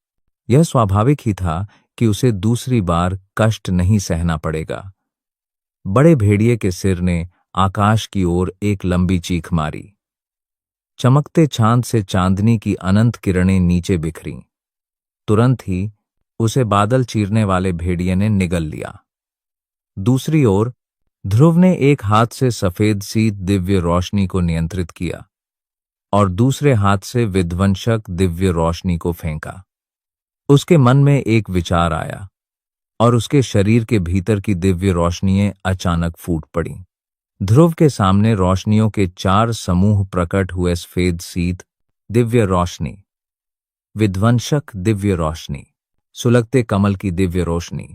यह स्वाभाविक ही था कि उसे दूसरी बार कष्ट नहीं सहना पड़ेगा। बड़े भेड़िए के सिर ने आकाश की ओर एक लंबी चीख मारी। चमकते चांद से चांदनी की अनंत किरणें नीचे बिखरीं। तुरंत ही उसे बादल चीरने वाले भेड़िए ने निगल लिया। दूसरी ओर ध्रुव ने एक हाथ से सफेद सी दिव्य रोशनी को नियंत्रित किया और दूसरे हाथ से विध्वंसक दिव्य रोशनी को फेंका। उसके मन में एक विचार आया और उसके शरीर के भीतर की दिव्य रोशनियां अचानक फूट पड़ीं। ध्रुव के सामने रोशनियों के 4 समूह प्रकट हुए। सफेद सीत दिव्य रोशनी, विध्वंसक दिव्य रोशनी, सुलगते कमल की दिव्य रोशनी,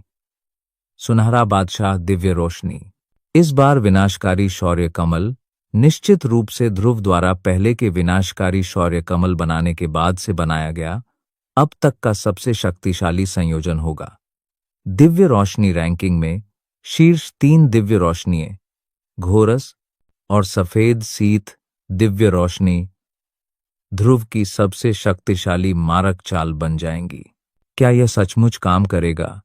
सुनहरा बादशाह दिव्य रोशनी। इस बार विनाशकारी शौर्य कमल निश्चित रूप से ध्रुव द्वारा पहले के विनाशकारी शौर्य कमल बनाने के बाद से बनाया गया अब तक का सबसे शक्तिशाली संयोजन होगा। दिव्य रोशनी रैंकिंग में शीर्ष 3 दिव्य रोशनियां, घोरस और सफेद सीत दिव्य रोशनी, ध्रुव की सबसे शक्तिशाली मारक चाल बन जाएंगी। क्या यह सचमुच काम करेगा?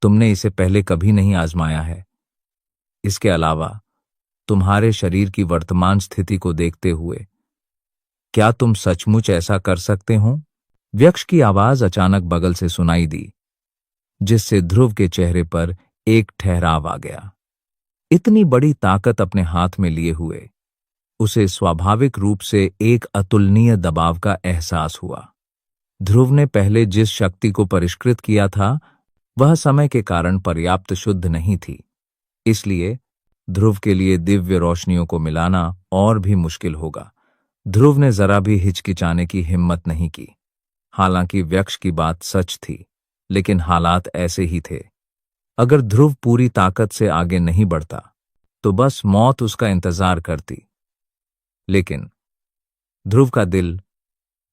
तुमने इसे पहले कभी नहीं आजमाया है। इसके अलावा तुम्हारे शरीर की वर्तमान स्थिति को देखते हुए क्या तुम सचमुच ऐसा कर सकते हो? व्यक्ष की आवाज अचानक बगल से सुनाई दी, जिससे ध्रुव के चेहरे पर एक ठहराव आ गया। इतनी बड़ी ताकत अपने हाथ में लिए हुए उसे स्वाभाविक रूप से एक अतुलनीय दबाव का एहसास हुआ। ध्रुव ने पहले जिस शक्ति को परिष्कृत किया था वह समय के कारण पर्याप्त शुद्ध नहीं थी, इसलिए ध्रुव के लिए दिव्य रोशनियों को मिलाना और भी मुश्किल होगा। ध्रुव ने जरा भी हिचकिचाने की हिम्मत नहीं की। हालांकि व्यक्ष की बात सच थी, लेकिन हालात ऐसे ही थे। अगर ध्रुव पूरी ताकत से आगे नहीं बढ़ता तो बस मौत उसका इंतजार करती। लेकिन ध्रुव का दिल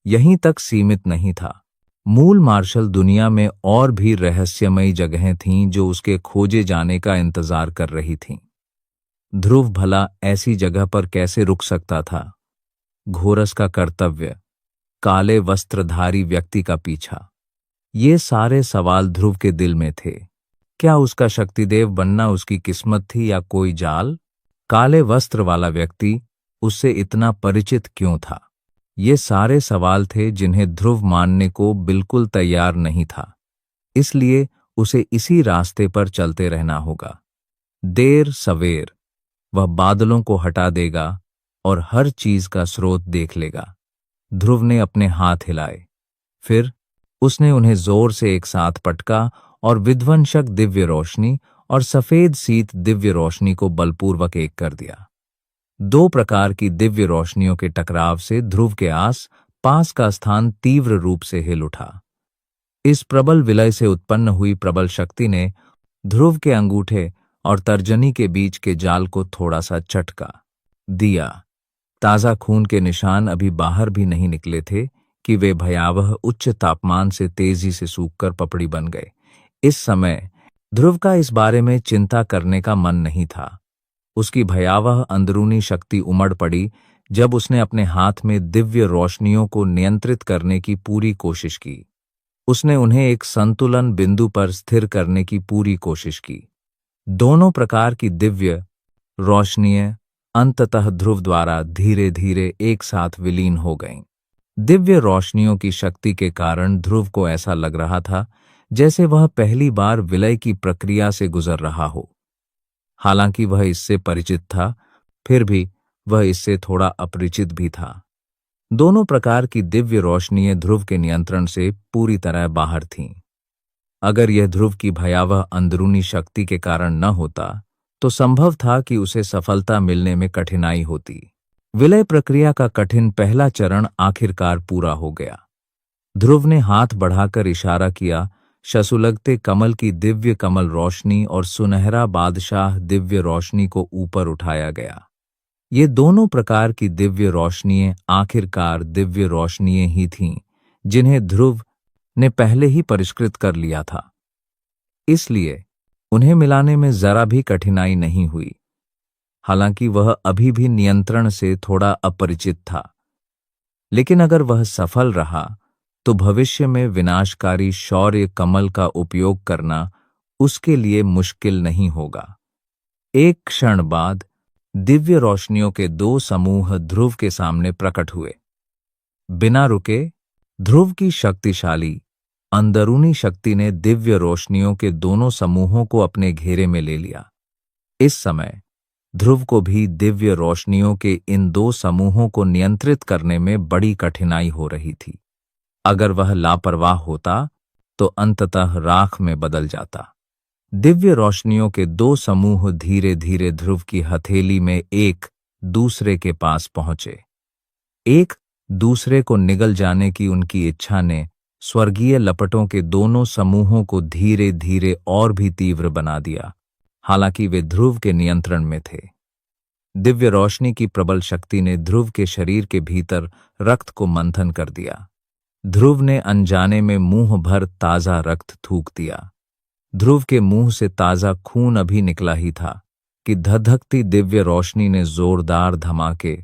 यहीं तक सीमित नहीं था। मूल मार्शल दुनिया में और भी रहस्यमयी जगहें थीं जो उसके खोजे जाने का इंतजार कर रही थीं। ध्रुव भला ऐसी जगह पर कैसे रुक सकता था? घोरस का कर्तव्य, काले वस्त्रधारी व्यक्ति का पीछा, ये सारे सवाल ध्रुव के दिल में थे। क्या उसका शक्तिदेव बनना उसकी किस्मत थी या कोई जाल? काले वस्त्र वाला व्यक्ति उससे इतना परिचित क्यों था? ये सारे सवाल थे जिन्हें ध्रुव मानने को बिल्कुल तैयार नहीं था। इसलिए उसे इसी रास्ते पर चलते रहना होगा। देर सवेर वह बादलों को हटा देगा और हर चीज का स्रोत देख लेगा। ध्रुव ने अपने हाथ हिलाए। फिर उसने उन्हें जोर से एक साथ पटका और विध्वंसक दिव्य रोशनी और सफेद शीत दिव्य रोशनी को बलपूर्वक एक कर दिया। दो प्रकार की दिव्य रोशनियों के टकराव से ध्रुव के आस पास का स्थान तीव्र रूप से हिल उठा। इस प्रबल विलय से उत्पन्न हुई प्रबल शक्ति ने ध्रुव के अंगूठे और तर्जनी के बीच के जाल को थोड़ा सा झटका दिया। ताजा खून के निशान अभी बाहर भी नहीं निकले थे कि वे भयावह उच्च तापमान से तेजी से सूखकर पपड़ी बन गए। इस समय ध्रुव का इस बारे में चिंता करने का मन नहीं था। उसकी भयावह अंदरूनी शक्ति उमड़ पड़ी जब उसने अपने हाथ में दिव्य रोशनियों को नियंत्रित करने की पूरी कोशिश की। उसने उन्हें एक संतुलन बिंदु पर स्थिर करने की पूरी कोशिश की। दोनों प्रकार की दिव्य रोशनियां अंततः ध्रुव द्वारा धीरे धीरे एक साथ विलीन हो गईं। दिव्य रोशनियों की शक्ति के कारण ध्रुव को ऐसा लग रहा था जैसे वह पहली बार विलय की प्रक्रिया से गुजर रहा हो। हालांकि वह इससे परिचित था, फिर भी वह इससे थोड़ा अपरिचित भी था। दोनों प्रकार की दिव्य रोशनियां ध्रुव के नियंत्रण से पूरी तरह बाहर थीं। अगर यह ध्रुव की भयावह अंदरूनी शक्ति के कारण न होता तो संभव था कि उसे सफलता मिलने में कठिनाई होती। विलय प्रक्रिया का कठिन पहला चरण आखिरकार पूरा हो गया। ध्रुव ने हाथ बढ़ाकर इशारा किया। शसुलगते कमल की दिव्य कमल रोशनी और सुनहरा बादशाह दिव्य रोशनी को ऊपर उठाया गया। ये दोनों प्रकार की दिव्य रोशनियां आखिरकार दिव्य रोशनियां ही थीं जिन्हें ध्रुव ने पहले ही परिष्कृत कर लिया था। इसलिए उन्हें मिलाने में जरा भी कठिनाई नहीं हुई। हालांकि वह अभी भी नियंत्रण से थोड़ा अपरिचित था, लेकिन अगर वह सफल रहा तो भविष्य में विनाशकारी शौर्य कमल का उपयोग करना उसके लिए मुश्किल नहीं होगा। एक क्षण बाद दिव्य रोशनियों के दो समूह ध्रुव के सामने प्रकट हुए। बिना रुके ध्रुव की शक्तिशाली अंदरूनी शक्ति ने दिव्य रोशनियों के दोनों समूहों को अपने घेरे में ले लिया। इस समय ध्रुव को भी दिव्य रोशनियों के इन दो समूहों को नियंत्रित करने में बड़ी कठिनाई हो रही थी। अगर वह लापरवाह होता तो अंततः राख में बदल जाता। दिव्य रोशनियों के दो समूह धीरे धीरे ध्रुव की हथेली में एक दूसरे के पास पहुंचे। एक दूसरे को निगल जाने की उनकी इच्छा ने स्वर्गीय लपटों के दोनों समूहों को धीरे धीरे और भी तीव्र बना दिया। हालांकि वे ध्रुव के नियंत्रण में थे। दिव्य रोशनी की प्रबल शक्ति ने ध्रुव के शरीर के भीतर रक्त को मंथन कर दिया। ध्रुव ने अनजाने में मुंह भर ताजा रक्त थूक दिया। ध्रुव के मुंह से ताजा खून अभी निकला ही था कि धधकती दिव्य रोशनी ने जोरदार धमाके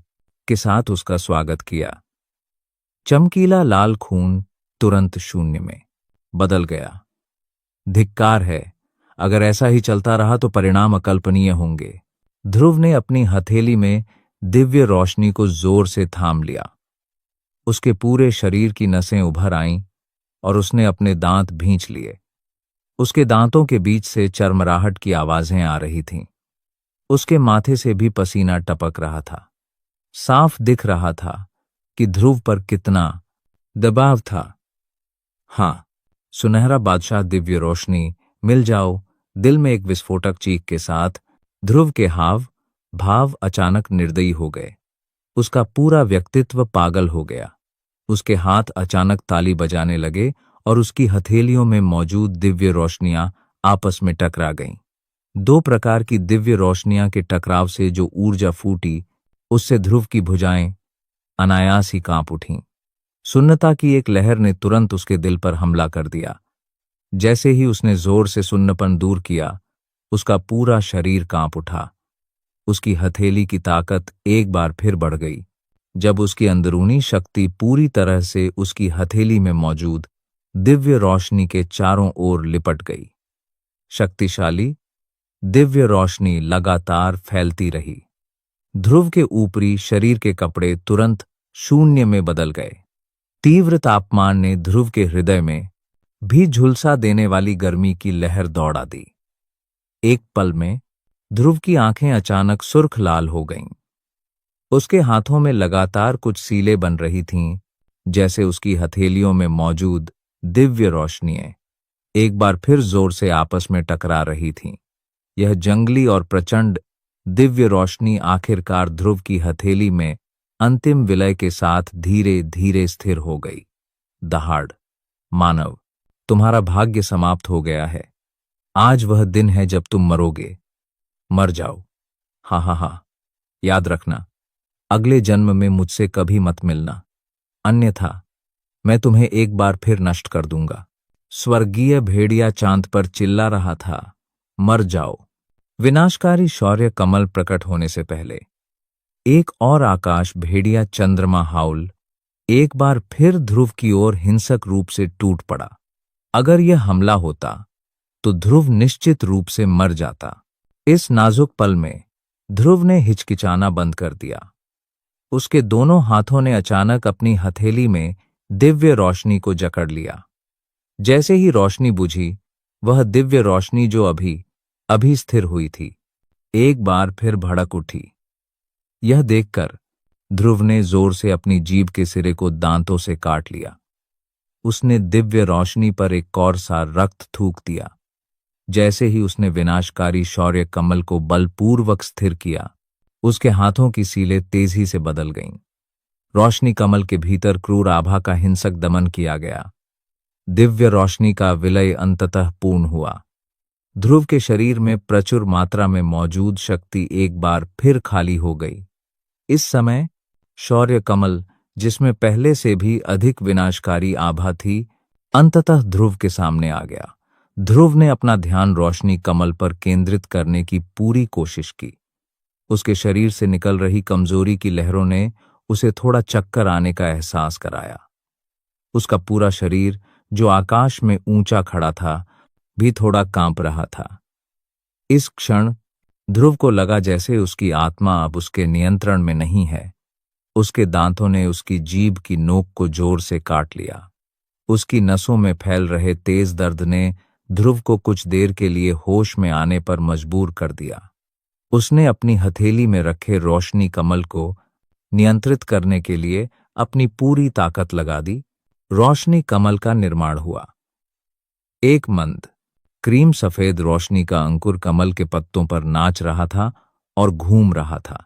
के साथ उसका स्वागत किया। चमकीला लाल खून तुरंत शून्य में बदल गया। धिक्कार है, अगर ऐसा ही चलता रहा तो परिणाम अकल्पनीय होंगे। ध्रुव ने अपनी हथेली में दिव्य रोशनी को जोर से थाम लिया। उसके पूरे शरीर की नसें उभर आईं और उसने अपने दांत भींच लिए। उसके दांतों के बीच से चरमराहट की आवाजें आ रही थीं। उसके माथे से भी पसीना टपक रहा था। साफ दिख रहा था कि ध्रुव पर कितना दबाव था। हाँ, सुनहरा बादशाह दिव्य रोशनी, मिल जाओ। दिल में एक विस्फोटक चीख के साथ ध्रुव के हाव भाव अचानक निर्दयी हो गए। उसका पूरा व्यक्तित्व पागल हो गया। उसके हाथ अचानक ताली बजाने लगे और उसकी हथेलियों में मौजूद दिव्य रोशनियां आपस में टकरा गईं। दो प्रकार की दिव्य रोशनियां के टकराव से जो ऊर्जा फूटी, उससे ध्रुव की भुजाएं अनायास ही कांप उठीं। सुन्नता की एक लहर ने तुरंत उसके दिल पर हमला कर दिया। जैसे ही उसने जोर से सुन्नपन दूर किया, उसका पूरा शरीर कांप उठा। उसकी हथेली की ताकत एक बार फिर बढ़ गई जब उसकी अंदरूनी शक्ति पूरी तरह से उसकी हथेली में मौजूद दिव्य रोशनी के चारों ओर लिपट गई। शक्तिशाली दिव्य रोशनी लगातार फैलती रही। ध्रुव के ऊपरी शरीर के कपड़े तुरंत शून्य में बदल गए। तीव्र तापमान ने ध्रुव के हृदय में भी झुलसा देने वाली गर्मी की लहर दौड़ा दी। एक पल में ध्रुव की आंखें अचानक सुर्ख लाल हो गईं। उसके हाथों में लगातार कुछ सीलें बन रही थीं जैसे उसकी हथेलियों में मौजूद दिव्य रोशनियां एक बार फिर जोर से आपस में टकरा रही थीं। यह जंगली और प्रचंड दिव्य रोशनी आखिरकार ध्रुव की हथेली में अंतिम विलय के साथ धीरे धीरे स्थिर हो गई। दहाड़। मानव, तुम्हारा भाग्य समाप्त हो गया है। आज वह दिन है जब तुम मरोगे। मर जाओ। हा हा हा। याद रखना, अगले जन्म में मुझसे कभी मत मिलना, अन्यथा मैं तुम्हें एक बार फिर नष्ट कर दूंगा। स्वर्गीय भेड़िया चांद पर चिल्ला रहा था। मर जाओ। विनाशकारी शौर्य कमल प्रकट होने से पहले एक और आकाश भेड़िया चंद्रमा हाउल एक बार फिर ध्रुव की ओर हिंसक रूप से टूट पड़ा। अगर यह हमला होता तो ध्रुव निश्चित रूप से मर जाता। इस नाजुक पल में ध्रुव ने हिचकिचाना बंद कर दिया। उसके दोनों हाथों ने अचानक अपनी हथेली में दिव्य रोशनी को जकड़ लिया। जैसे ही रोशनी बुझी, वह दिव्य रोशनी जो अभी स्थिर हुई थी, एक बार फिर भड़क उठी। यह देखकर ध्रुव ने जोर से अपनी जीभ के सिरे को दांतों से काट लिया। उसने दिव्य रोशनी पर एक कौर सा रक्त थूक दिया। जैसे ही उसने विनाशकारी शौर्य कमल को बलपूर्वक स्थिर किया, उसके हाथों की सीलें तेजी से बदल गईं। रोशनी कमल के भीतर क्रूर आभा का हिंसक दमन किया गया। दिव्य रोशनी का विलय अंततः पूर्ण हुआ। ध्रुव के शरीर में प्रचुर मात्रा में मौजूद शक्ति एक बार फिर खाली हो गई। इस समय शौर्य कमल, जिसमें पहले से भी अधिक विनाशकारी आभा थी, अंततः ध्रुव के सामने आ गया। ध्रुव ने अपना ध्यान रोशनी कमल पर केंद्रित करने की पूरी कोशिश की। उसके शरीर से निकल रही कमजोरी की लहरों ने उसे थोड़ा चक्कर आने का एहसास कराया। उसका पूरा शरीर, जो आकाश में ऊंचा खड़ा था, भी थोड़ा कांप रहा था। इस क्षण ध्रुव को लगा जैसे उसकी आत्मा अब उसके नियंत्रण में नहीं है। उसके दांतों ने उसकी जीभ की नोक को जोर से काट लिया। उसकी नसों में फैल रहे तेज दर्द ने ध्रुव को कुछ देर के लिए होश में आने पर मजबूर कर दिया। उसने अपनी हथेली में रखे रोशनी कमल को नियंत्रित करने के लिए अपनी पूरी ताकत लगा दी। रोशनी कमल का निर्माण हुआ। एक मंद क्रीम सफेद रोशनी का अंकुर कमल के पत्तों पर नाच रहा था और घूम रहा था।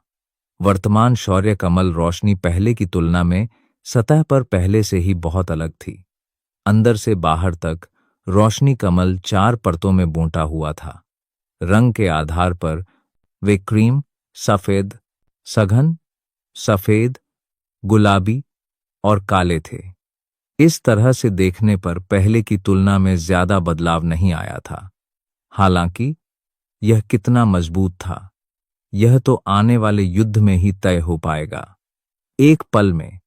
वर्तमान शौर्य कमल रोशनी पहले की तुलना में सतह पर पहले से ही बहुत अलग थी। अंदर से बाहर तक रोशनी कमल 4 परतों में बूंटा हुआ था। रंग के आधार पर वे क्रीम, सफेद, सघन, सफेद, गुलाबी और काले थे। इस तरह से देखने पर पहले की तुलना में ज्यादा बदलाव नहीं आया था। हालांकि यह कितना मजबूत था, यह तो आने वाले युद्ध में ही तय हो पाएगा। एक पल में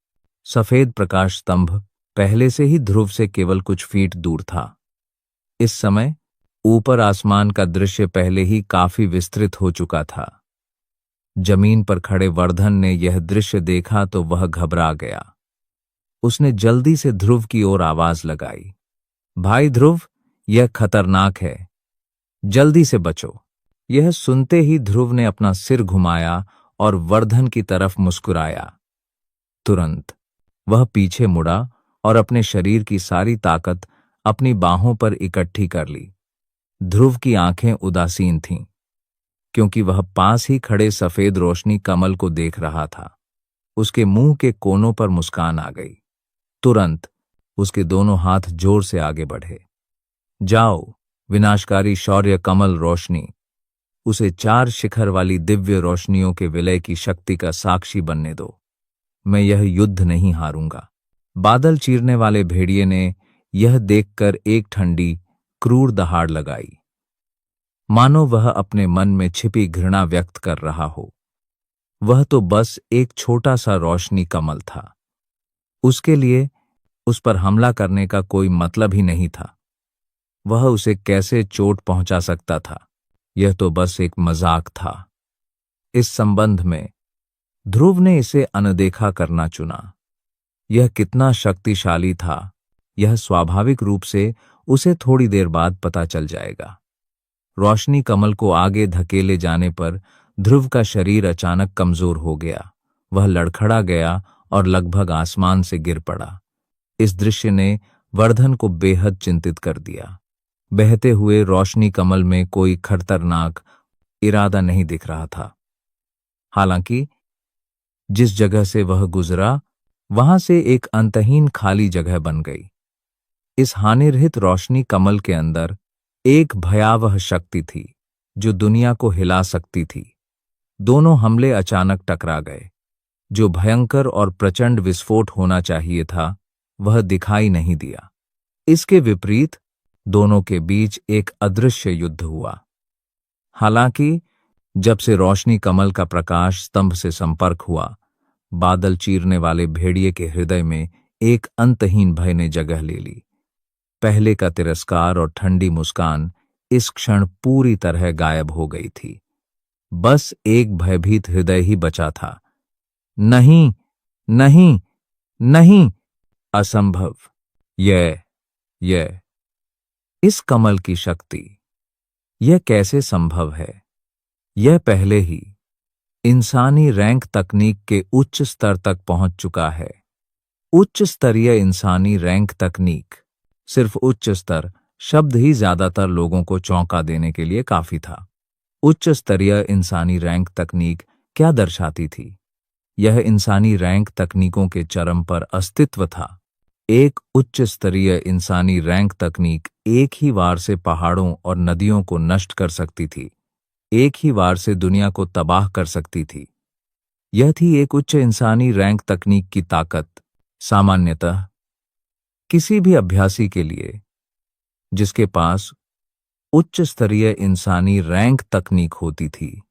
सफेद प्रकाश स्तंभ पहले से ही ध्रुव से केवल कुछ फीट दूर था। इस समय ऊपर आसमान का दृश्य पहले ही काफी विस्तृत हो चुका था। जमीन पर खड़े वर्धन ने यह दृश्य देखा तो वह घबरा गया। उसने जल्दी से ध्रुव की ओर आवाज लगाई, भाई ध्रुव, यह खतरनाक है, जल्दी से बचो। यह सुनते ही ध्रुव ने अपना सिर घुमाया और वर्धन की तरफ मुस्कुराया। तुरंत वह पीछे मुड़ा और अपने शरीर की सारी ताकत अपनी बाहों पर इकट्ठी कर ली। ध्रुव की आंखें उदासीन थीं, क्योंकि वह पास ही खड़े सफेद रोशनी कमल को देख रहा था। उसके मुंह के कोनों पर मुस्कान आ गई। तुरंत उसके दोनों हाथ जोर से आगे बढ़े। जाओ, विनाशकारी शौर्य कमल रोशनी, उसे 4 शिखर वाली दिव्य रोशनियों के विलय की शक्ति का साक्षी बनने दो। मैं यह युद्ध नहीं हारूंगा। बादल चीरने वाले भेड़िए ने यह देखकर एक ठंडी, क्रूर दहाड़ लगाई, मानो वह अपने मन में छिपी घृणा व्यक्त कर रहा हो। वह तो बस एक छोटा सा रोशनी कमल था। उसके लिए उस पर हमला करने का कोई मतलब ही नहीं था। वह उसे कैसे चोट पहुंचा सकता था? यह तो बस एक मजाक था। इस संबंध में ध्रुव ने इसे अनदेखा करना चुना। यह कितना शक्तिशाली था, यह स्वाभाविक रूप से उसे थोड़ी देर बाद पता चल जाएगा। रोशनी कमल को आगे धकेले जाने पर ध्रुव का शरीर अचानक कमजोर हो गया। वह लड़खड़ा गया और लगभग आसमान से गिर पड़ा। इस दृश्य ने वर्धन को बेहद चिंतित कर दिया। बहते हुए रोशनी कमल में कोई खतरनाक इरादा नहीं दिख रहा था। हालांकि जिस जगह से वह गुजरा वहां से एक अंतहीन खाली जगह बन गई। इस हानिरहित रोशनी कमल के अंदर एक भयावह शक्ति थी जो दुनिया को हिला सकती थी। दोनों हमले अचानक टकरा गए। जो भयंकर और प्रचंड विस्फोट होना चाहिए था वह दिखाई नहीं दिया। इसके विपरीत दोनों के बीच एक अदृश्य युद्ध हुआ। हालांकि जब से रोशनी कमल का प्रकाश स्तंभ से संपर्क हुआ, बादल चीरने वाले भेड़िए के हृदय में एक अंतहीन भय ने जगह ले ली। पहले का तिरस्कार और ठंडी मुस्कान इस क्षण पूरी तरह गायब हो गई थी। बस एक भयभीत हृदय ही बचा था। नहीं, नहीं, नहीं, असंभव। यह इस कमल की शक्ति, यह कैसे संभव है? यह पहले ही इंसानी रैंक तकनीक के उच्च स्तर तक पहुंच चुका है। उच्च स्तरीय इंसानी रैंक तकनीक, सिर्फ उच्च स्तर शब्द ही ज्यादातर लोगों को चौंका देने के लिए काफी था। उच्च स्तरीय इंसानी रैंक तकनीक क्या दर्शाती थी? यह इंसानी रैंक तकनीकों के चरम पर अस्तित्व था। एक उच्च स्तरीय इंसानी रैंक तकनीक एक ही वार से पहाड़ों और नदियों को नष्ट कर सकती थी, एक ही वार से दुनिया को तबाह कर सकती थी। यह थी एक उच्च इंसानी रैंक तकनीक की ताकत। सामान्यतः किसी भी अभ्यासी के लिए जिसके पास उच्च स्तरीय इंसानी रैंक तकनीक होती थी,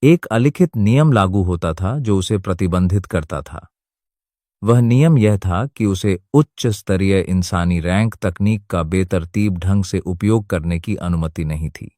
एक अलिखित नियम लागू होता था जो उसे प्रतिबंधित करता था। वह नियम यह था कि उसे उच्च स्तरीय इंसानी रैंक तकनीक का बेतरतीब ढंग से उपयोग करने की अनुमति नहीं थी।